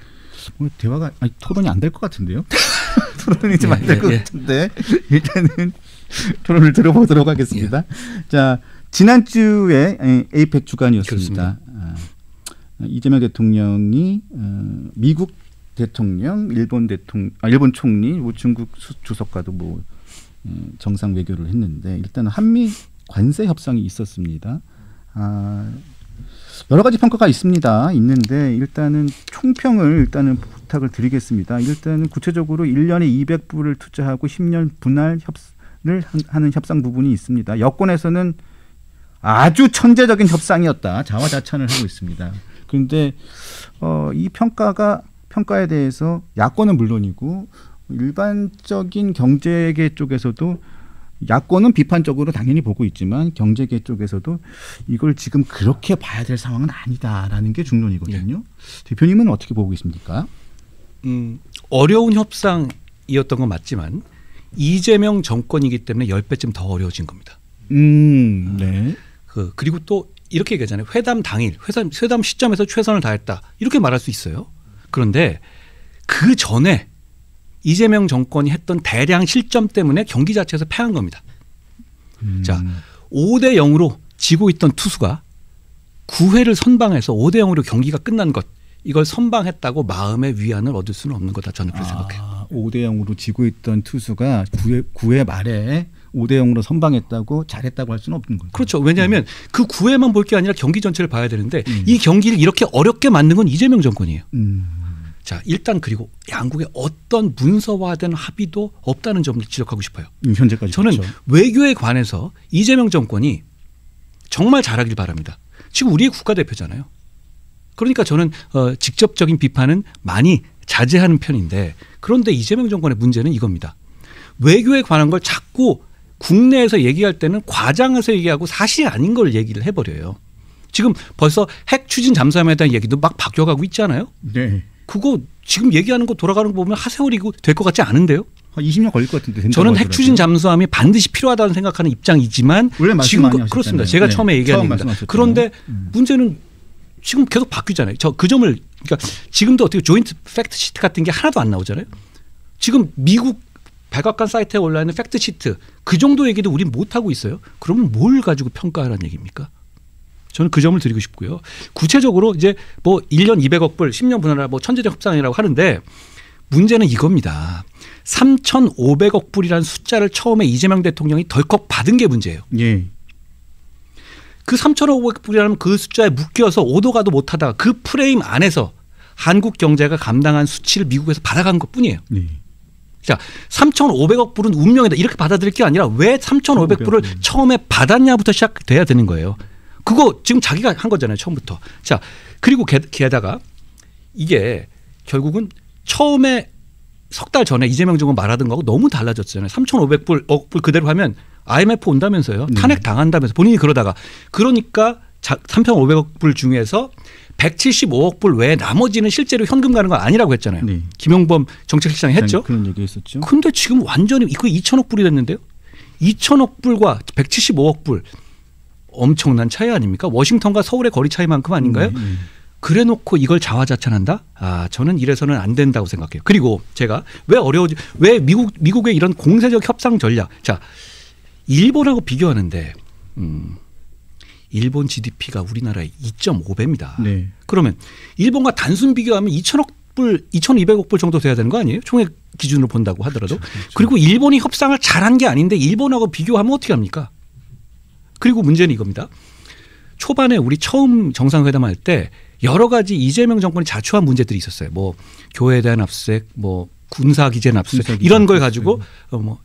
오늘 대화가 토론이 안 될 것 같은데요? 토론이 좀 안 될 것 같은데 일단은 토론을 들어보도록 하겠습니다. 자, 지난주에 에이펙 주간이었습니다. 이재명 대통령이 미국 대통령, 일본 총리, 중국 주석과도 정상 외교를 했는데 일단 한미 관세 협상이 있었습니다. 여러 가지 평가가 있는데 일단은 총평을 부탁을 드리겠습니다. 일단은 구체적으로 1년에 200불을 투자하고 10년 분할 협상을 하는 협상 부분이 있습니다. 여권에서는 아주 천재적인 협상이었다. 자화자찬을 하고 있습니다. 그런데 이 평가에 대해서 야권은 물론이고 일반적인 경제계 쪽에서도 야권은 비판적으로 당연히 보고 있지만 경제계 쪽에서도 이걸 지금 그렇게 봐야 될 상황은 아니다라는 게 중론이거든요. 대표님은 어떻게 보고 계십니까? 어려운 협상이었던 건 맞지만 이재명 정권이기 때문에 10배쯤 더 어려워진 겁니다. 네. 그리고 또 이렇게 얘기하잖아요. 회담 당일, 회담 시점에서 최선을 다했다. 이렇게 말할 수 있어요. 그런데 그 전에 이재명 정권이 했던 대량 실점 때문에 경기 자체에서 패한 겁니다. 자, 5대 0으로 지고 있던 투수가 9회를 선방해서 5대 0으로 경기가 끝난 것. 이걸 선방했다고 마음의 위안을 얻을 수는 없는 거다. 저는 그렇게 생각해요. 5대 0으로 지고 있던 투수가 9회 말에 5대 0으로 선방했다고 잘했다고 할 수는 없는 거죠. 그렇죠. 왜냐하면 그 9회만 볼 게 아니라 경기 전체를 봐야 되는데 이 경기를 이렇게 어렵게 만든 건 이재명 정권이에요. 자, 일단 그리고 양국의 어떤 문서화된 합의도 없다는 점을 지적하고 싶어요. 현재까지 저는 그렇죠. 외교에 관해서 이재명 정권이 정말 잘하길 바랍니다. 지금 우리의 국가대표잖아요. 그러니까 저는 직접적인 비판은 많이 자제하는 편인데 그런데 이재명 정권의 문제는 이겁니다. 외교에 관한 걸 자꾸 국내에서 얘기할 때는 과장해서 얘기하고 사실이 아닌 걸 얘기를 해버려요. 지금 벌써 핵 추진 잠수함에 대한 얘기도 막 바뀌어가고 있잖아요. 네. 그거 지금 얘기하는 거 돌아가는 거 보면 하세월이고 될 것 같지 않은데요. 한 20년 걸릴 것 같은데. 저는 핵 추진 잠수함이 반드시 필요하다고 생각하는 입장이지만 원래 말씀 지금 많이 하셨잖아요. 그렇습니다. 제가 네. 처음에 얘기한 처음 겁니다. 말씀하셨잖아요. 그런데 문제는 지금 계속 바뀌잖아요. 저 그 점을 그러니까 지금도 어떻게 조인트 팩트 시트 같은 게 하나도 안 나오잖아요. 지금 미국 백악관 사이트에 올라 있는 팩트 시트 그 정도 얘기도 우린 못 하고 있어요. 그러면 뭘 가지고 평가하라는 얘기입니까? 저는 그 점을 드리고 싶고요. 구체적으로 이제 뭐 1년 200억 불, 10년 분할화 뭐 천재적 협상이라고 하는데 문제는 이겁니다. 3,500억 불이라는 숫자를 처음에 이재명 대통령이 덜컥 받은 게 문제예요. 예. 그 3,500억 불이라는 그 숫자에 묶여서 오도 가도 못하다가 그 프레임 안에서 한국 경제가 감당한 수치를 미국에서 받아간 것뿐이에요. 네. 자, 3,500억 불은 운명이다 이렇게 받아들일 게 아니라 왜 3,500불을 처음에 받았냐부터 시작돼야 되는 거예요. 그거 지금 자기가 한 거잖아요. 처음부터. 자, 그리고 게다가 이게 결국은 처음에 석 달 전에 이재명 정권 말하던 거하고 너무 달라졌잖아요. 3,500불 그대로 하면 IMF 온다면서요. 탄핵 당한다면서 본인이 그러다가 그러니까 3,500억 불 중에서 175억 불 외에 나머지는 실제로 현금 가는 거 아니라고 했잖아요. 네. 김용범 정책실장이 했죠. 그런 얘기 했었죠. 근데 지금 완전히 이거 2천억 불이 됐는데요. 2천억 불과 175억 불 엄청난 차이 아닙니까? 워싱턴과 서울의 거리 차이만큼 아닌가요? 그래 놓고 이걸 자화자찬한다? 아, 저는 이래서는 안 된다고 생각해요. 그리고 제가 왜 미국의 이런 공세적 협상 전략. 자, 일본하고 비교하는데 일본 GDP가 우리나라의 2.5배입니다. 네. 그러면 일본과 단순 비교하면 2천억 불, 2,200억 불 정도 돼야 되는 거 아니에요? 총액 기준으로 본다고 하더라도. 그렇죠. 그리고 일본이 협상을 잘한 게 아닌데 일본하고 비교하면 어떻게 합니까? 그리고 문제는 이겁니다. 초반에 우리 처음 정상회담할 때 여러 가지 이재명 정권이 자초한 문제들이 있었어요. 뭐 교회에 대한 압수수색, 뭐 군사 기재 압수수색 이런 걸 가지고 뭐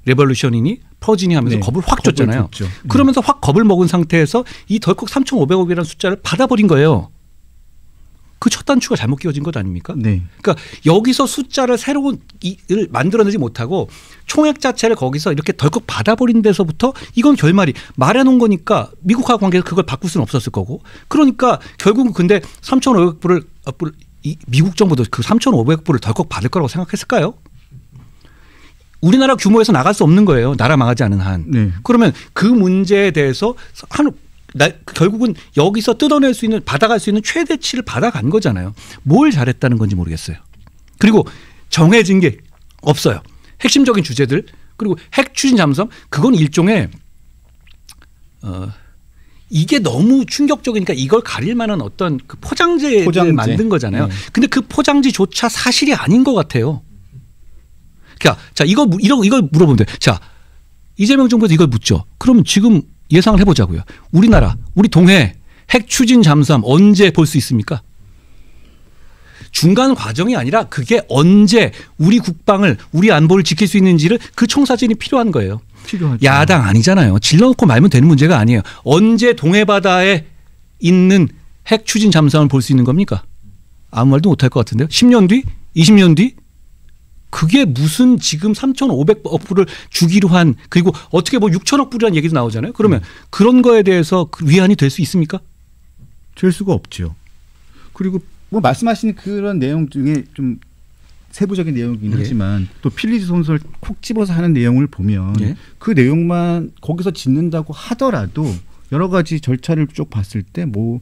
레볼루션이니 퍼지니 하면서 네, 겁을 확 줬잖아요. 줬죠. 그러면서 확 겁을 먹은 상태에서 이 덜컥 3,500억이라는 숫자를 받아버린 거예요. 그 첫 단추가 잘못 끼워진 것 아닙니까? 네. 그러니까 여기서 숫자를 새로운 을 만들어내지 못하고 총액 자체를 거기서 이렇게 덜컥 받아버린 데서부터 이건 결말이 말해놓은 거니까 미국하고 관계에서 그걸 바꿀 수는 없었을 거고 그러니까 결국은 근데 3,500불을 미국 정부도 그 3,500불을 덜컥 받을 거라고 생각했을까요? 우리나라 규모에서 나갈 수 없는 거예요. 나라 망하지 않은 한. 네. 그러면 그 문제에 대해서 결국은 여기서 뜯어낼 수 있는 받아갈 수 있는 최대치를 받아간 거잖아요. 뭘 잘했다는 건지 모르겠어요. 그리고 정해진 게 없어요. 핵심적인 주제들 그리고 핵 추진 잠수함 그건 일종의 이게 너무 충격적이니까 이걸 가릴 만한 어떤 그 포장재를 만든 거잖아요. 근데 그 포장지조차 사실이 아닌 것 같아요. 그러니까 자 이걸 물어보면 돼. 자 이재명 정부에서 이걸 묻죠. 그러면 지금 예상을 해보자고요. 우리나라 우리 동해 핵 추진 잠수함 언제 볼 수 있습니까? 중간 과정이 아니라 그게 언제 우리 국방을 우리 안보를 지킬 수 있는지를 그 청사진이 필요한 거예요. 필요하죠. 야당 아니잖아요. 질러놓고 말면 되는 문제가 아니에요. 언제 동해 바다에 있는 핵 추진 잠수함을 볼 수 있는 겁니까? 아무 말도 못할 것 같은데요. 10년 뒤? 20년 뒤? 그게 무슨 지금 3,500억 불을 주기로 한 그리고 어떻게 뭐 6천억 불이라는 얘기도 나오잖아요. 그러면 그런 거에 대해서 위안이 될 수 있습니까? 될 수가 없죠. 그리고 뭐 말씀하신 그런 내용 중에 좀 세부적인 내용이긴 하지만 또 필리지 손설 콕 집어서 하는 내용을 보면 그 내용만 거기서 짓는다고 하더라도 여러 가지 절차를 쭉 봤을 때 뭐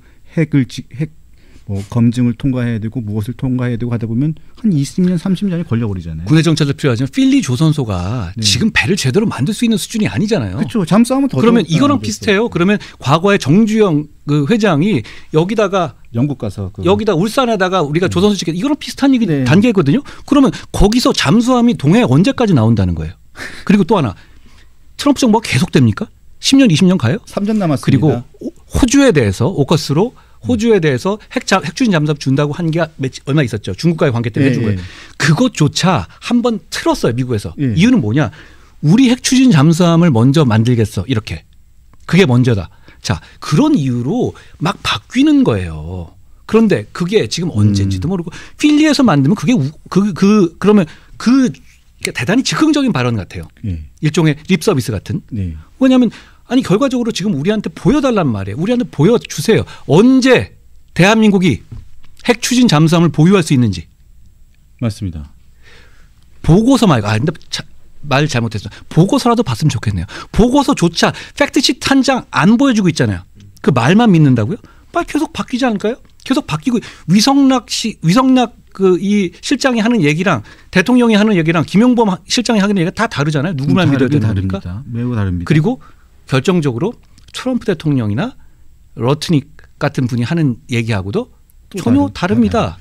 뭐 검증을 통과해야 되고 무엇을 통과해야 되고 하다 보면 한 20년 30년이 걸려버리잖아요. 군의 정찰도 필요하지만 필리 조선소가 지금 배를 제대로 만들 수 있는 수준이 아니잖아요. 그렇죠. 잠수함은 더 그러면 이거랑 비슷해요. 그러면 과거에 정주영 그 회장이 여기다가 영국 가서 여기다 울산에다가 우리가 조선소 짓게 이거랑 비슷한 얘기 단계거든요. 그러면 거기서 잠수함이 동해에 언제까지 나온다는 거예요. 그리고 또 하나 트럼프 정부가 계속됩니까? 10년 20년 가요? 3년 남았습니다. 그리고 호주에 대해서 오커스로 호주에 대해서 핵 추진 잠수함 준다고 한 게 얼마 있었죠. 중국과의 관계 때문에 해준 거예요. 그것조차 한번 틀었어요. 미국에서. 이유는 뭐냐. 우리 핵 추진 잠수함을 먼저 만들겠어. 이렇게. 그게 먼저다. 자, 그런 이유로 막 바뀌는 거예요. 그런데 그게 지금 언제인지도 모르고 필리에서 만들면 그게 그러면 대단히 즉흥적인 발언 같아요. 네. 일종의 립 서비스 같은. 네. 왜냐하면 아니 결과적으로 지금 우리한테 보여달란 말이에요. 우리한테 보여주세요. 언제 대한민국이 핵 추진 잠수함을 보유할 수 있는지. 맞습니다. 보고서 말고 근데 말 잘못했어요. 보고서라도 봤으면 좋겠네요. 보고서조차 팩트시트 한 장 안 보여주고 있잖아요. 그 말만 믿는다고요? 빨리 계속 바뀌지 않을까요? 계속 바뀌고 위성락 이 실장이 하는 얘기랑 대통령이 하는 얘기랑 김용범 실장이 하는 얘기가 다 다르잖아요. 누구만 믿어야 되는 겁니까? 다릅니다. 매우 다릅니다. 그리고 결정적으로 트럼프 대통령이나 러트닉 같은 분이 하는 얘기하고도 전혀 다릅니다.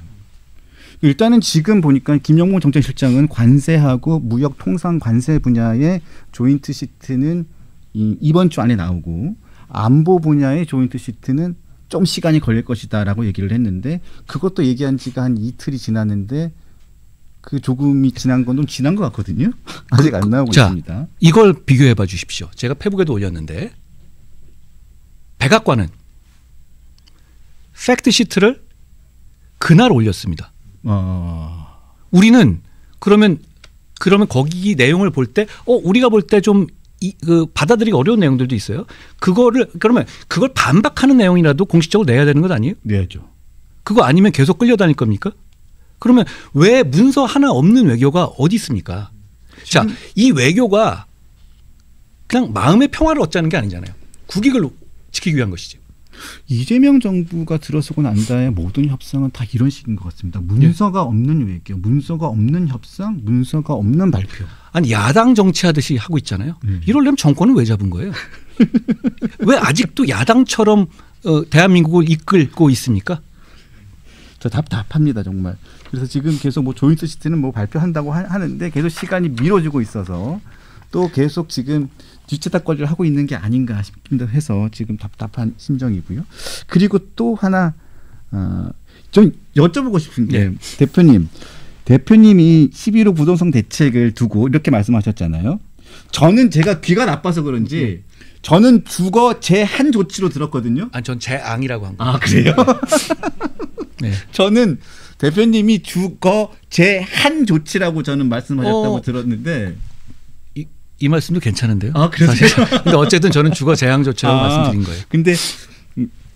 일단은 지금 보니까 김용범 정책실장은 관세하고 무역 통상 관세 분야의 조인트 시트는 이번 주 안에 나오고 안보 분야의 조인트 시트는 좀 시간이 걸릴 것이다라고 얘기를 했는데 그것도 얘기한 지가 한 이틀이 지났는데 그 조금이 지난 건 좀 지난 것 같거든요. 아직 안 나오고 있습니다. 이걸 비교해 봐 주십시오. 제가 페북에도 올렸는데 백악관은 팩트 시트를 그날 올렸습니다. 우리는 그러면 거기 내용을 볼 때 우리가 볼 때 좀 받아들이기 어려운 내용들도 있어요. 그러면 그걸 반박하는 내용이라도 공식적으로 내야 되는 것 아니에요? 내야죠. 그거 아니면 계속 끌려다닐 겁니까? 그러면 왜 문서 하나 없는 외교가 어디 있습니까? 자, 이 외교가 그냥 마음의 평화를 얻자는 게 아니잖아요. 국익을 지키기 위한 것이죠. 이재명 정부가 들어서고 난 다음에 모든 협상은 다 이런 식인 것 같습니다. 문서가 없는 외교, 문서가 없는 협상, 문서가 없는 발표. 아니 야당 정치하듯이 하고 있잖아요. 이러려면 정권을 왜 잡은 거예요? 왜 아직도 야당처럼 대한민국을 이끌고 있습니까? 저 답답합니다 정말. 그래서 지금 계속 뭐 조인트 시트는 뭐 발표한다고 하는데 계속 시간이 미뤄지고 있어서 또 계속 지금 뒤치다꺼리를 하고 있는 게 아닌가 싶기도 해서 지금 답답한 심정이고요. 그리고 또 하나 좀 여쭤보고 싶은 게 대표님이 11호 부동산 대책을 두고 이렇게 말씀하셨잖아요. 저는 제가 귀가 나빠서 그런지 저는 주거 제한 조치로 들었거든요. 아니 전 제앙이라고 한 거예요. 아 그래요? 네. 저는 대표님이 주거 제한 조치라고 저는 말씀하셨다고 들었는데 이 말씀도 괜찮은데요. 아 그래요? 근데 어쨌든 저는 주거 제한 조치라고 말씀드린 거예요. 근데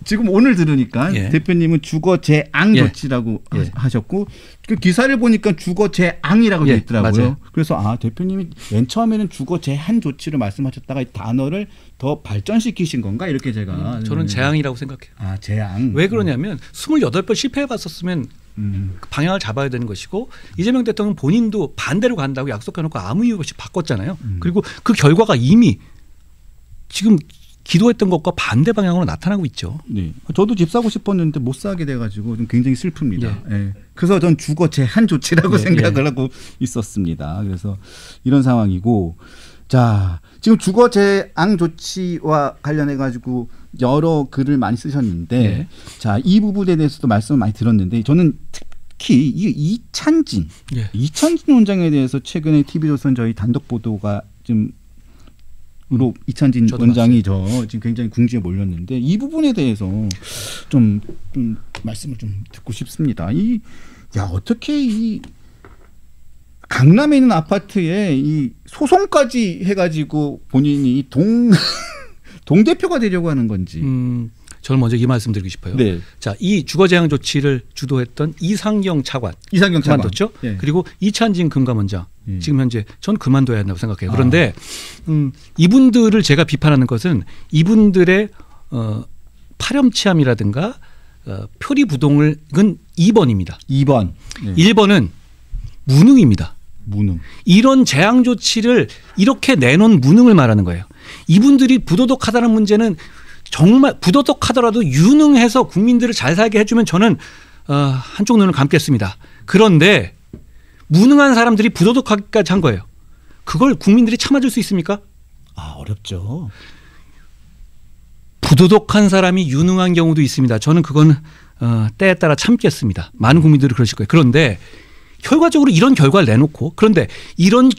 지금 오늘 들으니까 대표님은 주거 제앙 조치라고 하셨고 그 기사를 보니까 주거 제앙이라고 되어 있더라고요. 맞아요. 그래서 대표님이 맨 처음에는 주거 제한 조치를 말씀하셨다가 이 단어를 더 발전시키신 건가 이렇게 제가 저는 제앙이라고 생각해요. 아 제앙. 왜 그러냐면 28번 실패해봤었으면 방향을 잡아야 되는 것이고 이재명 대통령 본인도 반대로 간다고 약속해놓고 아무 이유 없이 바꿨잖아요. 그리고 그 결과가 이미 지금 기도했던 것과 반대 방향으로 나타나고 있죠. 네, 저도 집 사고 싶었는데 못 사게 돼가지고 좀 굉장히 슬픕니다. 예. 그래서 전 주거 제한 조치라고 생각을 하고 있었습니다. 그래서 이런 상황이고, 자 지금 주거 제한 조치와 관련해 가지고 여러 글을 많이 쓰셨는데, 자 이 부분에 대해서도 말씀을 많이 들었는데 저는 특히 이 이찬진 원장에 대해서 최근에 TV조선 저희 단독 보도가 좀 으로 이찬진 원장이 지금 굉장히 궁지에 몰렸는데 이 부분에 대해서 좀 말씀을 좀 듣고 싶습니다. 어떻게 이 강남에 있는 아파트에 이 소송까지 해가지고 본인이 동 대표가 되려고 하는 건지. 저는 먼저 이 말씀 드리고 싶어요. 네. 자, 이 주거 제한 조치를 주도했던 이상경 차관 그만뒀죠. 그리고 이찬진 금감원장 지금 현재 전 그만둬야 한다고 생각해요. 그런데 이분들을 제가 비판하는 것은 이분들의 파렴치함이라든가 표리 부동은 2번입니다. 2번. 1번은 무능입니다. 무능. 이런 제한 조치를 이렇게 내놓은 무능을 말하는 거예요. 이분들이 부도덕하다는 문제는 정말 부도덕하더라도 유능해서 국민들을 잘 살게 해주면 저는 한쪽 눈을 감겠습니다. 그런데 무능한 사람들이 부도덕하기까지 한 거예요. 그걸 국민들이 참아줄 수 있습니까? 어렵죠. 부도덕한 사람이 유능한 경우도 있습니다. 저는 그건 때에 따라 참겠습니다. 많은 국민들이 그러실 거예요. 그런데 결과적으로 이런 결과를 내놓고 그런데 이런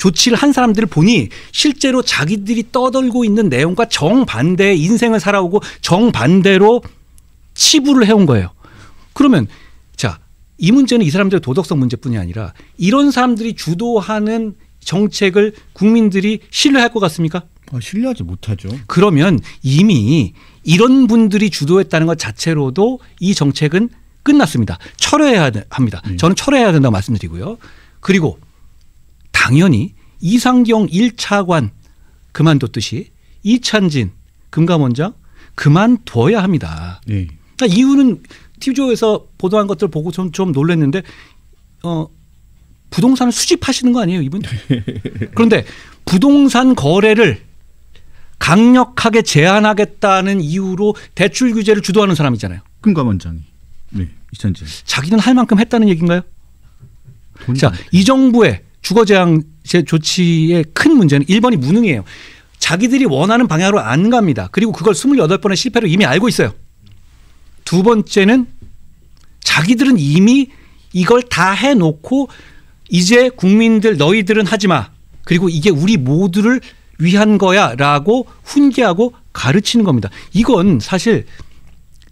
조치를 한 사람들을 보니 실제로 자기들이 떠들고 있는 내용과 정반대의 인생을 살아오고 정반대로 치부를 해온 거예요. 그러면 자, 이 문제는 이 사람들의 도덕성 문제뿐이 아니라 이런 사람들이 주도하는 정책을 국민들이 신뢰할 것 같습니까? 신뢰하지 못하죠. 그러면 이미 이런 분들이 주도했다는 것 자체로도 이 정책은 끝났습니다. 철회해야 합니다. 저는 철회해야 된다고 말씀드리고요. 그리고 당연히 이상경 1차관 그만뒀듯이 이찬진 금감원장 그만둬야 합니다. 네. 그러니까 이유는 TV조에서 보도한 것들 보고 좀 놀랐는데 부동산을 수집하시는 거 아니에요, 이분? 그런데 부동산 거래를 강력하게 제한하겠다는 이유로 대출 규제를 주도하는 사람이잖아요. 금감원장이. 네, 이찬진. 자기는 할 만큼 했다는 얘기인가요? 자, 이 정부의 주거제한제 조치의 큰 문제는 1번이 무능이에요. 자기들이 원하는 방향으로 안 갑니다. 그리고 그걸 28번의 실패로 이미 알고 있어요. 두 번째는 자기들은 이미 이걸 다 해놓고 이제 국민들 너희들은 하지 마. 그리고 이게 우리 모두를 위한 거야 라고 훈계하고 가르치는 겁니다. 이건 사실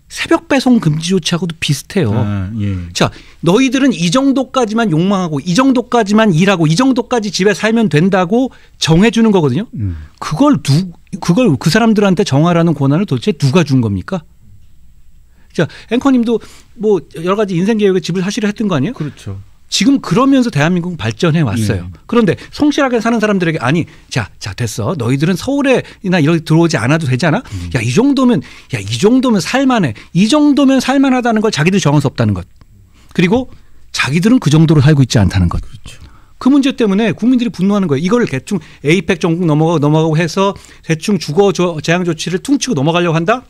새벽 배송 금지 조치하고도 비슷해요. 예. 자, 너희들은 이 정도까지만 욕망하고 이 정도까지만 일하고 이 정도까지 집에 살면 된다고 정해주는 거거든요. 그걸 그 사람들한테 정하라는 권한을 도대체 누가 준 겁니까? 자, 앵커님도 뭐 여러 가지 인생 계획에 집을 사시려 했던 거 아니에요? 그렇죠. 지금 그러면서 대한민국은 발전해 왔어요. 그런데 성실하게 사는 사람들에게 아니, 자 됐어. 너희들은 서울에나 이렇게 들어오지 않아도 되잖아. 이 정도면 살만해. 이 정도면 살만하다는 걸 자기들이 정할 수 없다는 것. 그리고 자기들은 그 정도로 살고 있지 않다는 것. 그렇죠. 그 문제 때문에 국민들이 분노하는 거예요. 이걸 대충 에이펙 전국 넘어가고 해서 대충 주거 제한 조치를 퉁치고 넘어가려고 한다?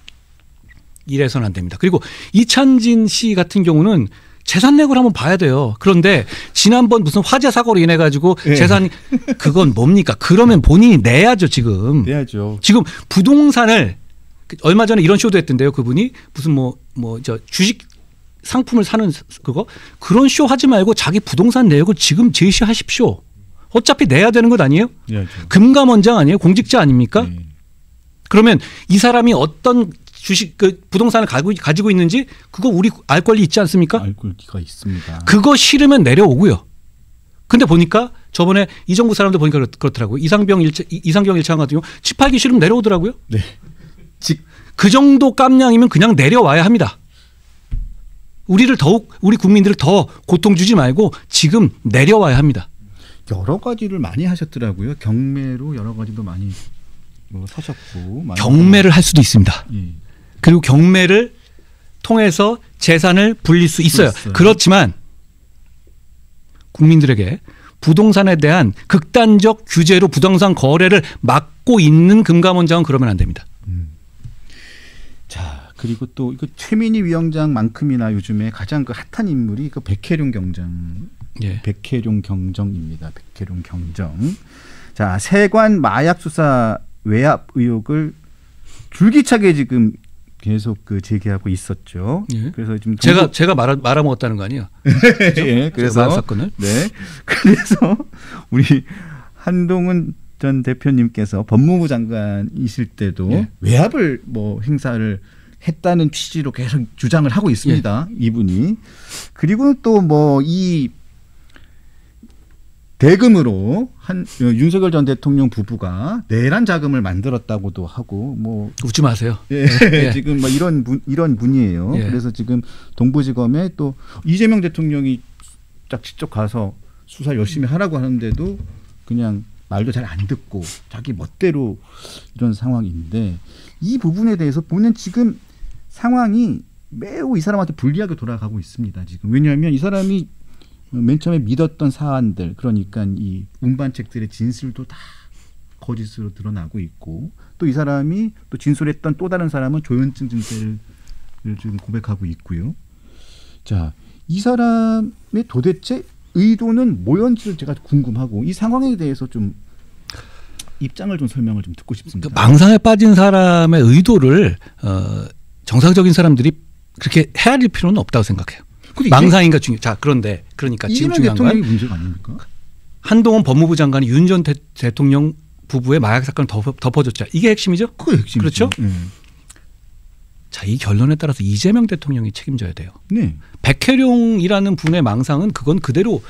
이래서는 안 됩니다. 그리고 이찬진 씨 같은 경우는 재산 내고를 한번 봐야 돼요. 그런데 지난번 무슨 화재 사고로 인해 가지고 재산이 그건 뭡니까? 그러면 본인이 내야죠, 지금. 내야죠. 지금 부동산을 얼마 전에 이런 쇼도 했던데요. 그분이 무슨 저 주식 상품을 사는 그런 쇼 하지 말고 자기 부동산 내역을 지금 제시하십시오. 어차피 내야 되는 것 아니에요? 내야죠. 금감원장 아니에요? 공직자 아닙니까? 그러면 이 사람이 어떤 주식 부동산을 가지고 있는지 그거 우리 알 권리 있지 않습니까? 알 권리가 있습니다. 그거 싫으면 내려오고요. 근데 보니까 저번에 이 정부 사람들 보니까 그렇더라고요. 이상경 1차관 같은 경우 집 팔기 싫으면 내려오더라고요. 네. 그 정도 깜냥이면 그냥 내려와야 합니다. 우리 국민들을 더 고통 주지 말고 지금 내려와야 합니다. 여러 가지를 많이 하셨더라고요. 경매로 여러 가지도 많이 사셨고. 경매를 할 수도 있습니다. 그리고 경매를 통해서 재산을 불릴 수 있어요. 그렇지만 국민들에게 부동산에 대한 극단적 규제로 부동산 거래를 막고 있는 금감원장은 그러면 안 됩니다. 자, 그리고 또 이거 최민희 위원장만큼이나 요즘에 가장 핫한 인물이 백혜룡 경정. 예. 백혜룡 경정입니다. 백혜룡 경정. 자, 세관 마약 수사 외압 의혹을 줄기차게 지금 계속 제기하고 있었죠. 예. 그래서 지금 제가 말아먹었다는 거 아니에요? 예, 그래서 사건을. 네, 그래서 우리 한동훈 전 대표님께서 법무부 장관이실 때도 외압을 행사를 했다는 취지로 계속 주장을 하고 있습니다. 이분이. 그리고 또 이 대금으로 윤석열 전 대통령 부부가 내란 자금을 만들었다고도 하고 웃지 마세요. 지금 이런 분이에요. 그래서 지금 동부지검에 또 이재명 대통령이 직접 가서 수사 열심히 하라고 하는데도 그냥 말도 잘 안 듣고 자기 멋대로 이런 상황인데 이 부분에 대해서 보면 지금 상황이 매우 이 사람한테 불리하게 돌아가고 있습니다. 지금 왜냐하면 이 사람이 맨 처음에 믿었던 사안들 그러니까 이 운반책들의 진술도 다 거짓으로 드러나고 있고 또 이 사람이 또 진술했던 또 다른 사람은 조현증 증세를 지금 고백하고 있고요. 자, 이 사람의 도대체 의도는 뭐였는지를 제가 궁금하고 이 상황에 대해서 좀 입장을 좀 설명을 좀 듣고 싶습니다. 망상에 빠진 사람의 의도를 정상적인 사람들이 그렇게 헤아릴 필요는 없다고 생각해요. 망상인가 중요. 자, 그러니까 지금 중요한 건 대통령이 문제가 아닙니까? 한동훈 법무부 장관이 윤 전 대통령 부부의 마약 사건을 덮어줬자. 이게 핵심이죠? 그게 핵심이죠. 그렇죠? 자, 이 결론에 따라서 이재명 대통령이 책임져야 돼요. 네. 백혜룡이라는 분의 망상은 그건 그대로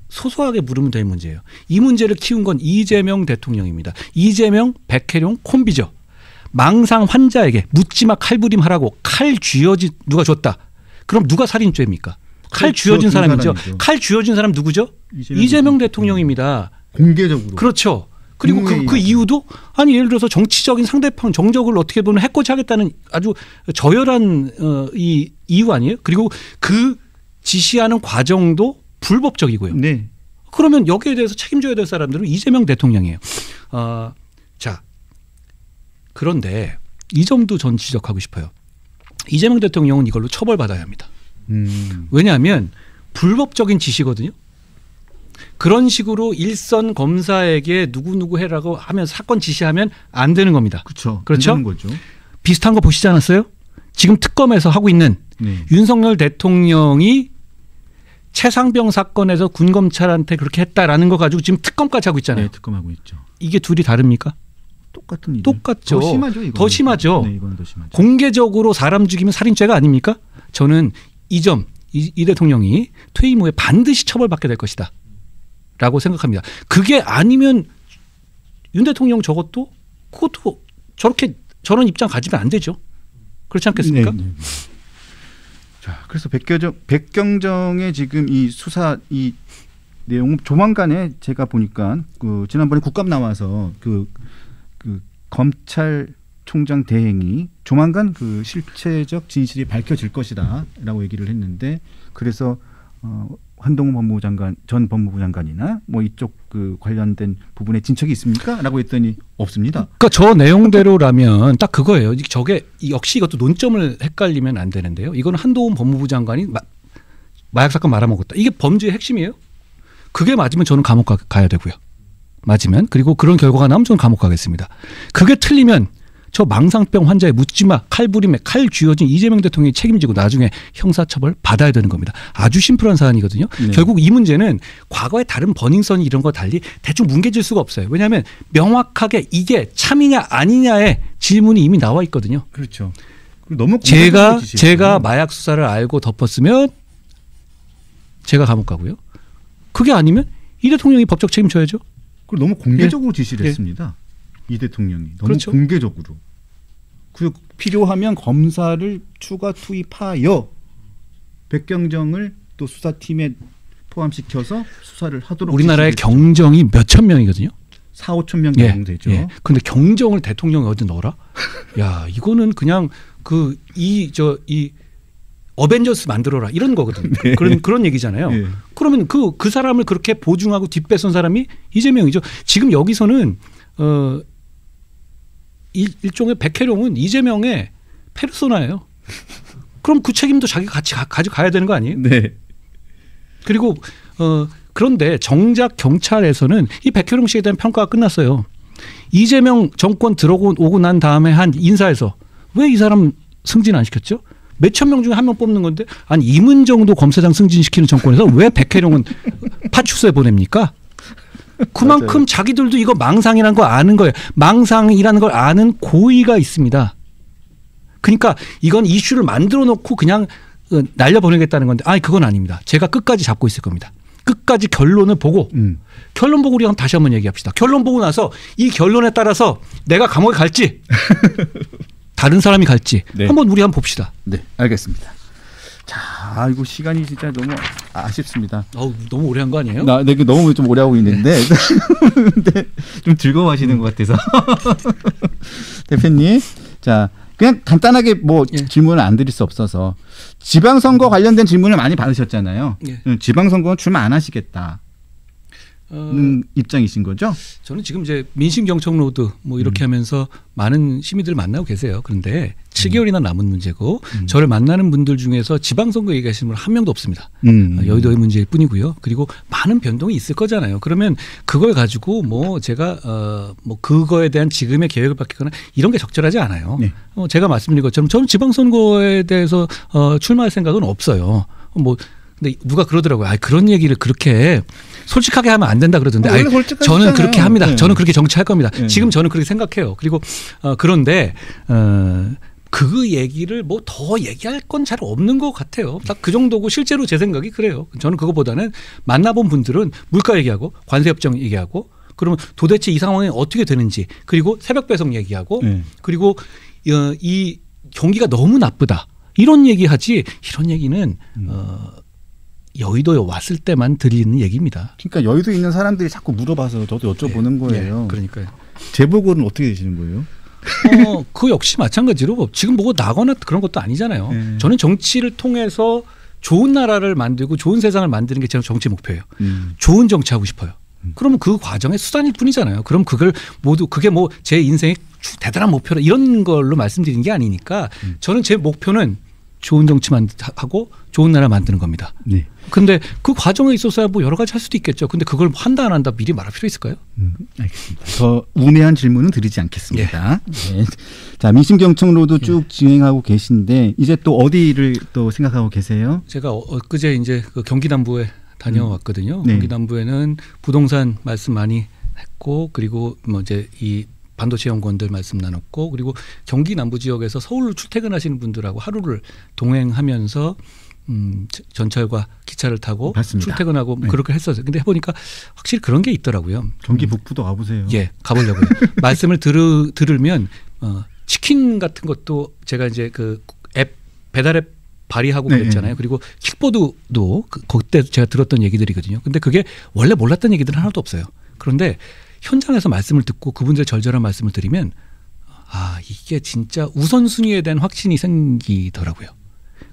소소하게 물으면 될 문제예요. 이 문제를 키운 건 이재명 대통령입니다. 이재명, 백혜룡 콤비죠. 망상 환자에게 묻지마 칼부림하라고 칼 쥐어진 누가 줬다. 그럼 누가 살인죄입니까? 칼 쥐어진 사람이죠. 칼 쥐어진 사람 누구죠? 이재명 대통령입니다. 공개적으로. 그렇죠. 그리고 그 이유도 아니 예를 들어서 정치적인 상대방 정적을 어떻게 보면 해코지 하겠다는 아주 저열한 이 이유 아니에요? 그리고 그 지시하는 과정도 불법적이고요. 네. 그러면 여기에 대해서 책임져야 될 사람들은 이재명 대통령이에요. 자, 그런데 이 점도 전 지적하고 싶어요. 이재명 대통령은 이걸로 처벌받아야 합니다. 왜냐하면 불법적인 지시거든요. 그런 식으로 일선 검사에게 누구 해라고 하면 사건 지시하면 안 되는 겁니다. 그렇죠. 그렇죠? 안 되는 거죠. 비슷한 거 보시지 않았어요? 지금 특검에서 하고 있는 윤석열 대통령이 최상병 사건에서 군검찰한테 그렇게 했다라는 거 가지고 지금 특검까지 하고 있잖아요. 네, 특검하고 있죠. 이게 둘이 다릅니까? 똑같은 일. 똑같죠. 더 심하죠. 이거는. 더 심하죠. 네, 이건 더 심하죠. 공개적으로 사람 죽이면 살인죄가 아닙니까? 저는 이 점, 이 대통령이 퇴임 후에 반드시 처벌받게 될 것이다 라고 생각합니다. 그게 아니면 윤 대통령 그것도 저렇게 저런 입장 가지면 안 되죠. 그렇지 않겠습니까? 네. 자, 그래서 백경정의 지금 이 수사 이 내용 조만간에 제가 보니까 그 지난번에 국감 나와서 그 검찰총장 대행이 조만간 그 실체적 진실이 밝혀질 것이다라고 얘기를 했는데 그래서 한동훈 법무부 장관 전 법무부 장관이나 뭐 이쪽 그 관련된 부분에 진척이 있습니까?라고 했더니 없습니다. 그러니까 저 내용대로라면 딱 그거예요. 저게 역시 이것도 논점을 헷갈리면 안 되는데요. 이건 한동훈 법무부 장관이 마약 사건 말아먹었다. 이게 범죄의 핵심이에요. 그게 맞으면 저는 감옥 가야 되고요. 맞으면 그리고 그런 결과가 나오면 저는 감옥 가겠습니다. 그게 틀리면 저 망상병 환자의 묻지마 칼부림에 칼 쥐어진 이재명 대통령이 책임지고 나중에 형사처벌 받아야 되는 겁니다. 아주 심플한 사안이거든요. 네. 결국 이 문제는 과거의 다른 버닝썬이 이런 거 달리 대충 뭉개질 수가 없어요. 왜냐하면 명확하게 이게 참이냐 아니냐의 질문이 이미 나와 있거든요. 그렇죠. 너무 제가 마약 수사를 알고 덮었으면 제가 감옥 가고요. 그게 아니면 이 대통령이 법적 책임 져야죠. 그리고 너무 공개적으로 지시를 했습니다. 이 대통령이 너무 그렇죠. 공개적으로. 그리고 필요하면 검사를 추가 투입하여 백경정을 또 수사팀에 포함시켜서 수사를 하도록. 우리나라의 경정이 몇천 명이거든요. 4-5천 명 정도 되죠. 근데 경정을 대통령이 어디 넣어라? 야, 이거는 그냥 이 어벤져스 만들어라 이런 거거든요. 네. 그런 얘기잖아요. 네. 그러면 그 사람을 그렇게 보증하고 뒷배선 사람이 이재명이죠. 지금 여기서는 일종의 백혜룡은 이재명의 페르소나예요. 그럼 그 책임도 자기가 같이 가져가야 되는 거 아니에요? 네. 그리고 그런데 정작 경찰에서는 이 백혜룡 씨에 대한 평가가 끝났어요. 이재명 정권 들어오고 난 다음에 한 인사에서 왜 이 사람 승진 안 시켰죠? 몇천 명 중에 한 명 뽑는 건데 아니 이문정도 검사장 승진시키는 정권에서 왜 백혜룡은 파출소에 보냅니까? 그만큼 맞아요. 자기들도 이거 망상이라는 거 아는 거예요. 망상이라는 걸 아는 고의가 있습니다. 그러니까 이건 이슈를 만들어 놓고 그냥 날려보내겠다는 건데 그건 아닙니다. 제가 끝까지 잡고 있을 겁니다. 끝까지 결론을 보고 결론 보고 우리 다시 한번 얘기합시다. 결론 보고 나서 이 결론에 따라서 내가 감옥에 갈지 다른 사람이 갈지 한번 우리 한번 봅시다. 네, 알겠습니다. 자, 이거 시간이 진짜 너무 아쉽습니다. 너무 오래 한 거 아니에요? 네, 너무 좀 오래 하고 있는데 근데 좀 즐거워하시는 것 같아서 대표님, 자 그냥 간단하게 질문을 안 드릴 수 없어서 지방선거 관련된 질문을 많이 받으셨잖아요. 지방선거는 출마 안 하시겠다. 입장이신 거죠? 저는 지금 이제 민심 경청 로드 이렇게 하면서 많은 시민들을 만나고 계세요. 그런데 7개월이나 남은 문제고 저를 만나는 분들 중에서 지방선거 얘기하시는 분 한 명도 없습니다. 여의도의 문제일 뿐이고요. 그리고 많은 변동이 있을 거잖아요. 그러면 그걸 가지고 제가 그거에 대한 지금의 계획을 밝히거나 이런 게 적절하지 않아요. 네. 제가 말씀드린 것처럼 저는 지방선거에 대해서 출마할 생각은 없어요. 근데 누가 그러더라고요. 그런 얘기를 그렇게 솔직하게 하면 안 된다 그러던데 원래 솔직하시잖아요. 저는 그렇게 합니다. 네. 저는 그렇게 정치할 겁니다. 네. 지금 저는 그렇게 생각해요. 그리고 그런데 그 얘기를 뭐 더 얘기할 건 잘 없는 것 같아요. 딱 그 정도고 실제로 제 생각이 그래요. 저는 그거보다는 만나본 분들은 물가 얘기하고 관세협정 얘기하고 그러면 도대체 이 상황이 어떻게 되는지 그리고 새벽 배송 얘기하고 네. 그리고 이 경기가 너무 나쁘다 이런 얘기하지 이런 얘기는 여의도에 왔을 때만 들리는 얘기입니다. 그러니까 여의도 있는 사람들이 자꾸 물어봐서 저도 여쭤보는 거예요. 그러니까요. 재보고는 어떻게 되시는 거예요? 그 역시 마찬가지로 지금 보고 나거나 그런 것도 아니잖아요. 네. 저는 정치를 통해서 좋은 나라를 만들고 좋은 세상을 만드는 게 제 정치 목표예요. 좋은 정치하고 싶어요. 그러면 그 과정의 수단일 뿐이잖아요. 그럼 그걸 모두 그게 뭐 제 인생의 대단한 목표라 이런 걸로 말씀드리는 게 아니니까 저는 제 목표는 좋은 정치만 하고 좋은 나라 만드는 겁니다. 네. 근데 그 과정에 있어서야 뭐 여러 가지 할 수도 있겠죠. 근데 그걸 한다 안 한다 미리 말할 필요 있을까요? 알겠습니다. 더 우매한 질문은 드리지 않겠습니다. 네. 자, 민심경청로도 쭉 진행하고 계신데 이제 또 어디를 또 생각하고 계세요? 제가 엊그제 이제 그 경기 남부에 다녀왔거든요. 네. 경기 남부에는 부동산 말씀 많이 했고 그리고 뭐 이제 이 반도체 연구원들 말씀 나눴고 그리고 경기 남부 지역에서 서울로 출퇴근하시는 분들하고 하루를 동행하면서 전철과 기차를 타고 맞습니다. 출퇴근하고 네. 그렇게 했었어요. 근데 해보니까 확실히 그런 게 있더라고요. 경기 북부도 가보세요. 예, 가보려고요. 말씀을 들으면 치킨 같은 것도 제가 이제 그 앱 배달 앱 발휘하고 네. 그랬잖아요. 그리고 킥보드도 그때 제가 들었던 얘기들이거든요. 근데 그게 원래 몰랐던 얘기들은 하나도 없어요. 그런데 현장에서 말씀을 듣고 그분들 절절한 말씀을 드리면 이게 진짜 우선순위에 대한 확신이 생기더라고요.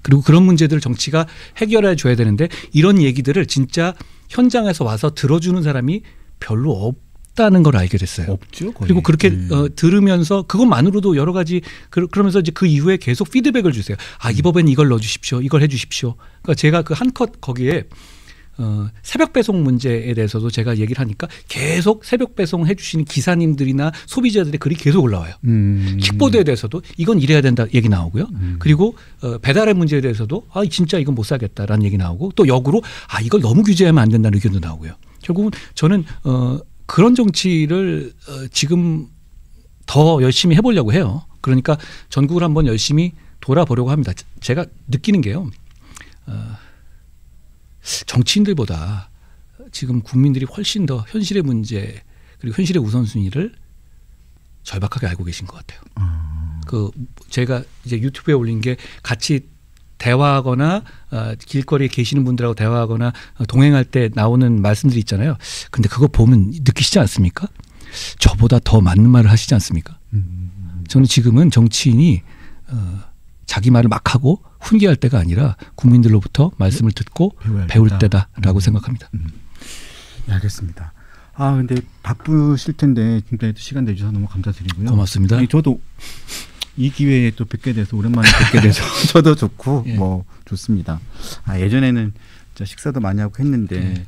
그리고 그런 문제들을 정치가 해결해 줘야 되는데 이런 얘기들을 진짜 현장에서 와서 들어주는 사람이 별로 없다는 걸 알게 됐어요. 없죠. 거의. 그리고 그렇게 들으면서 그것만으로도 여러 가지 그러면서 이제 그 이후에 계속 피드백을 주세요. 이 법에는 이걸 넣어주십시오. 이걸 해주십시오. 그러니까 제가 그 한 컷 거기에 새벽 배송 문제에 대해서도 제가 얘기를 하니까 계속 새벽 배송 해주시는 기사님들이나 소비자들의 글이 계속 올라와요. 킥보드에 대해서도 이건 이래야 된다 얘기 나오고요. 그리고 배달의 문제에 대해서도 진짜 이건 못 사겠다라는 얘기 나오고 또 역으로 이걸 너무 규제하면 안 된다는 의견도 나오고요. 결국은 저는 그런 정치를 지금 더 열심히 해보려고 해요. 그러니까 전국을 한번 열심히 돌아보려고 합니다. 제가 느끼는 게요. 정치인들보다 지금 국민들이 훨씬 더 현실의 문제 그리고 현실의 우선순위를 절박하게 알고 계신 것 같아요. 그 제가 이제 유튜브에 올린 게 같이 대화하거나 길거리에 계시는 분들하고 대화하거나 동행할 때 나오는 말씀들이 있잖아요. 근데 그거 보면 느끼시지 않습니까? 저보다 더 맞는 말을 하시지 않습니까? 저는 지금은 정치인이 자기 말을 막 하고 훈계할 때가 아니라 국민들로부터 말씀을 듣고 배울 때다라고 생각합니다. 네, 알겠습니다. 근데 바쁘실 텐데 진짜 시간 내주셔서 너무 감사드리고요. 고맙습니다. 아니, 저도 이 기회에 또 뵙게 돼서 오랜만에 뵙게 돼서 저도 좋고 예. 뭐 좋습니다. 예전에는 진짜 식사도 많이 하고 했는데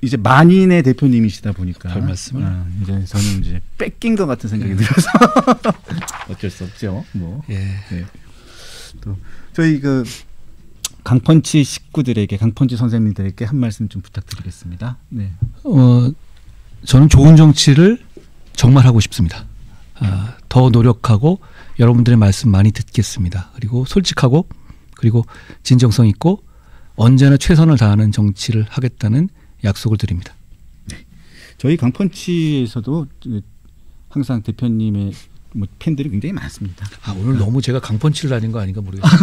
이제 만인의 대표님이시다 보니까 별 말씀을. 이제 저는 이제 뺏긴 것 같은 생각이 들어서 어쩔 수 없죠. 뭐. 예. 네. 또 저희 그 강펀치 식구들에게 강펀치 선생님들에게 한 말씀 좀 부탁드리겠습니다. 네. 저는 좋은 정치를 정말 하고 싶습니다. 더 노력하고 여러분들의 말씀 많이 듣겠습니다. 그리고 솔직하고 그리고 진정성 있고 언제나 최선을 다하는 정치를 하겠다는 약속을 드립니다. 네. 저희 강펀치에서도 항상 대표님의 팬들이 굉장히 많습니다. 오늘 너무 제가 강펀치를 다닌 거 아닌가 모르겠어요.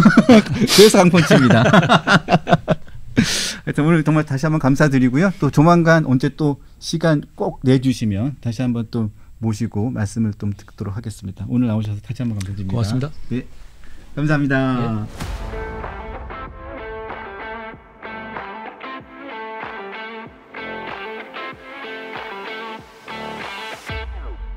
그래서 강펀치입니다. 하여튼 오늘 정말 다시 한번 감사드리고요. 또 조만간 언제 또 시간 꼭 내주시면 다시 한번 또 모시고 말씀을 좀 듣도록 하겠습니다. 오늘 나오셔서 다시 한번 감사드립니다. 고맙습니다. 네, 감사합니다. 네.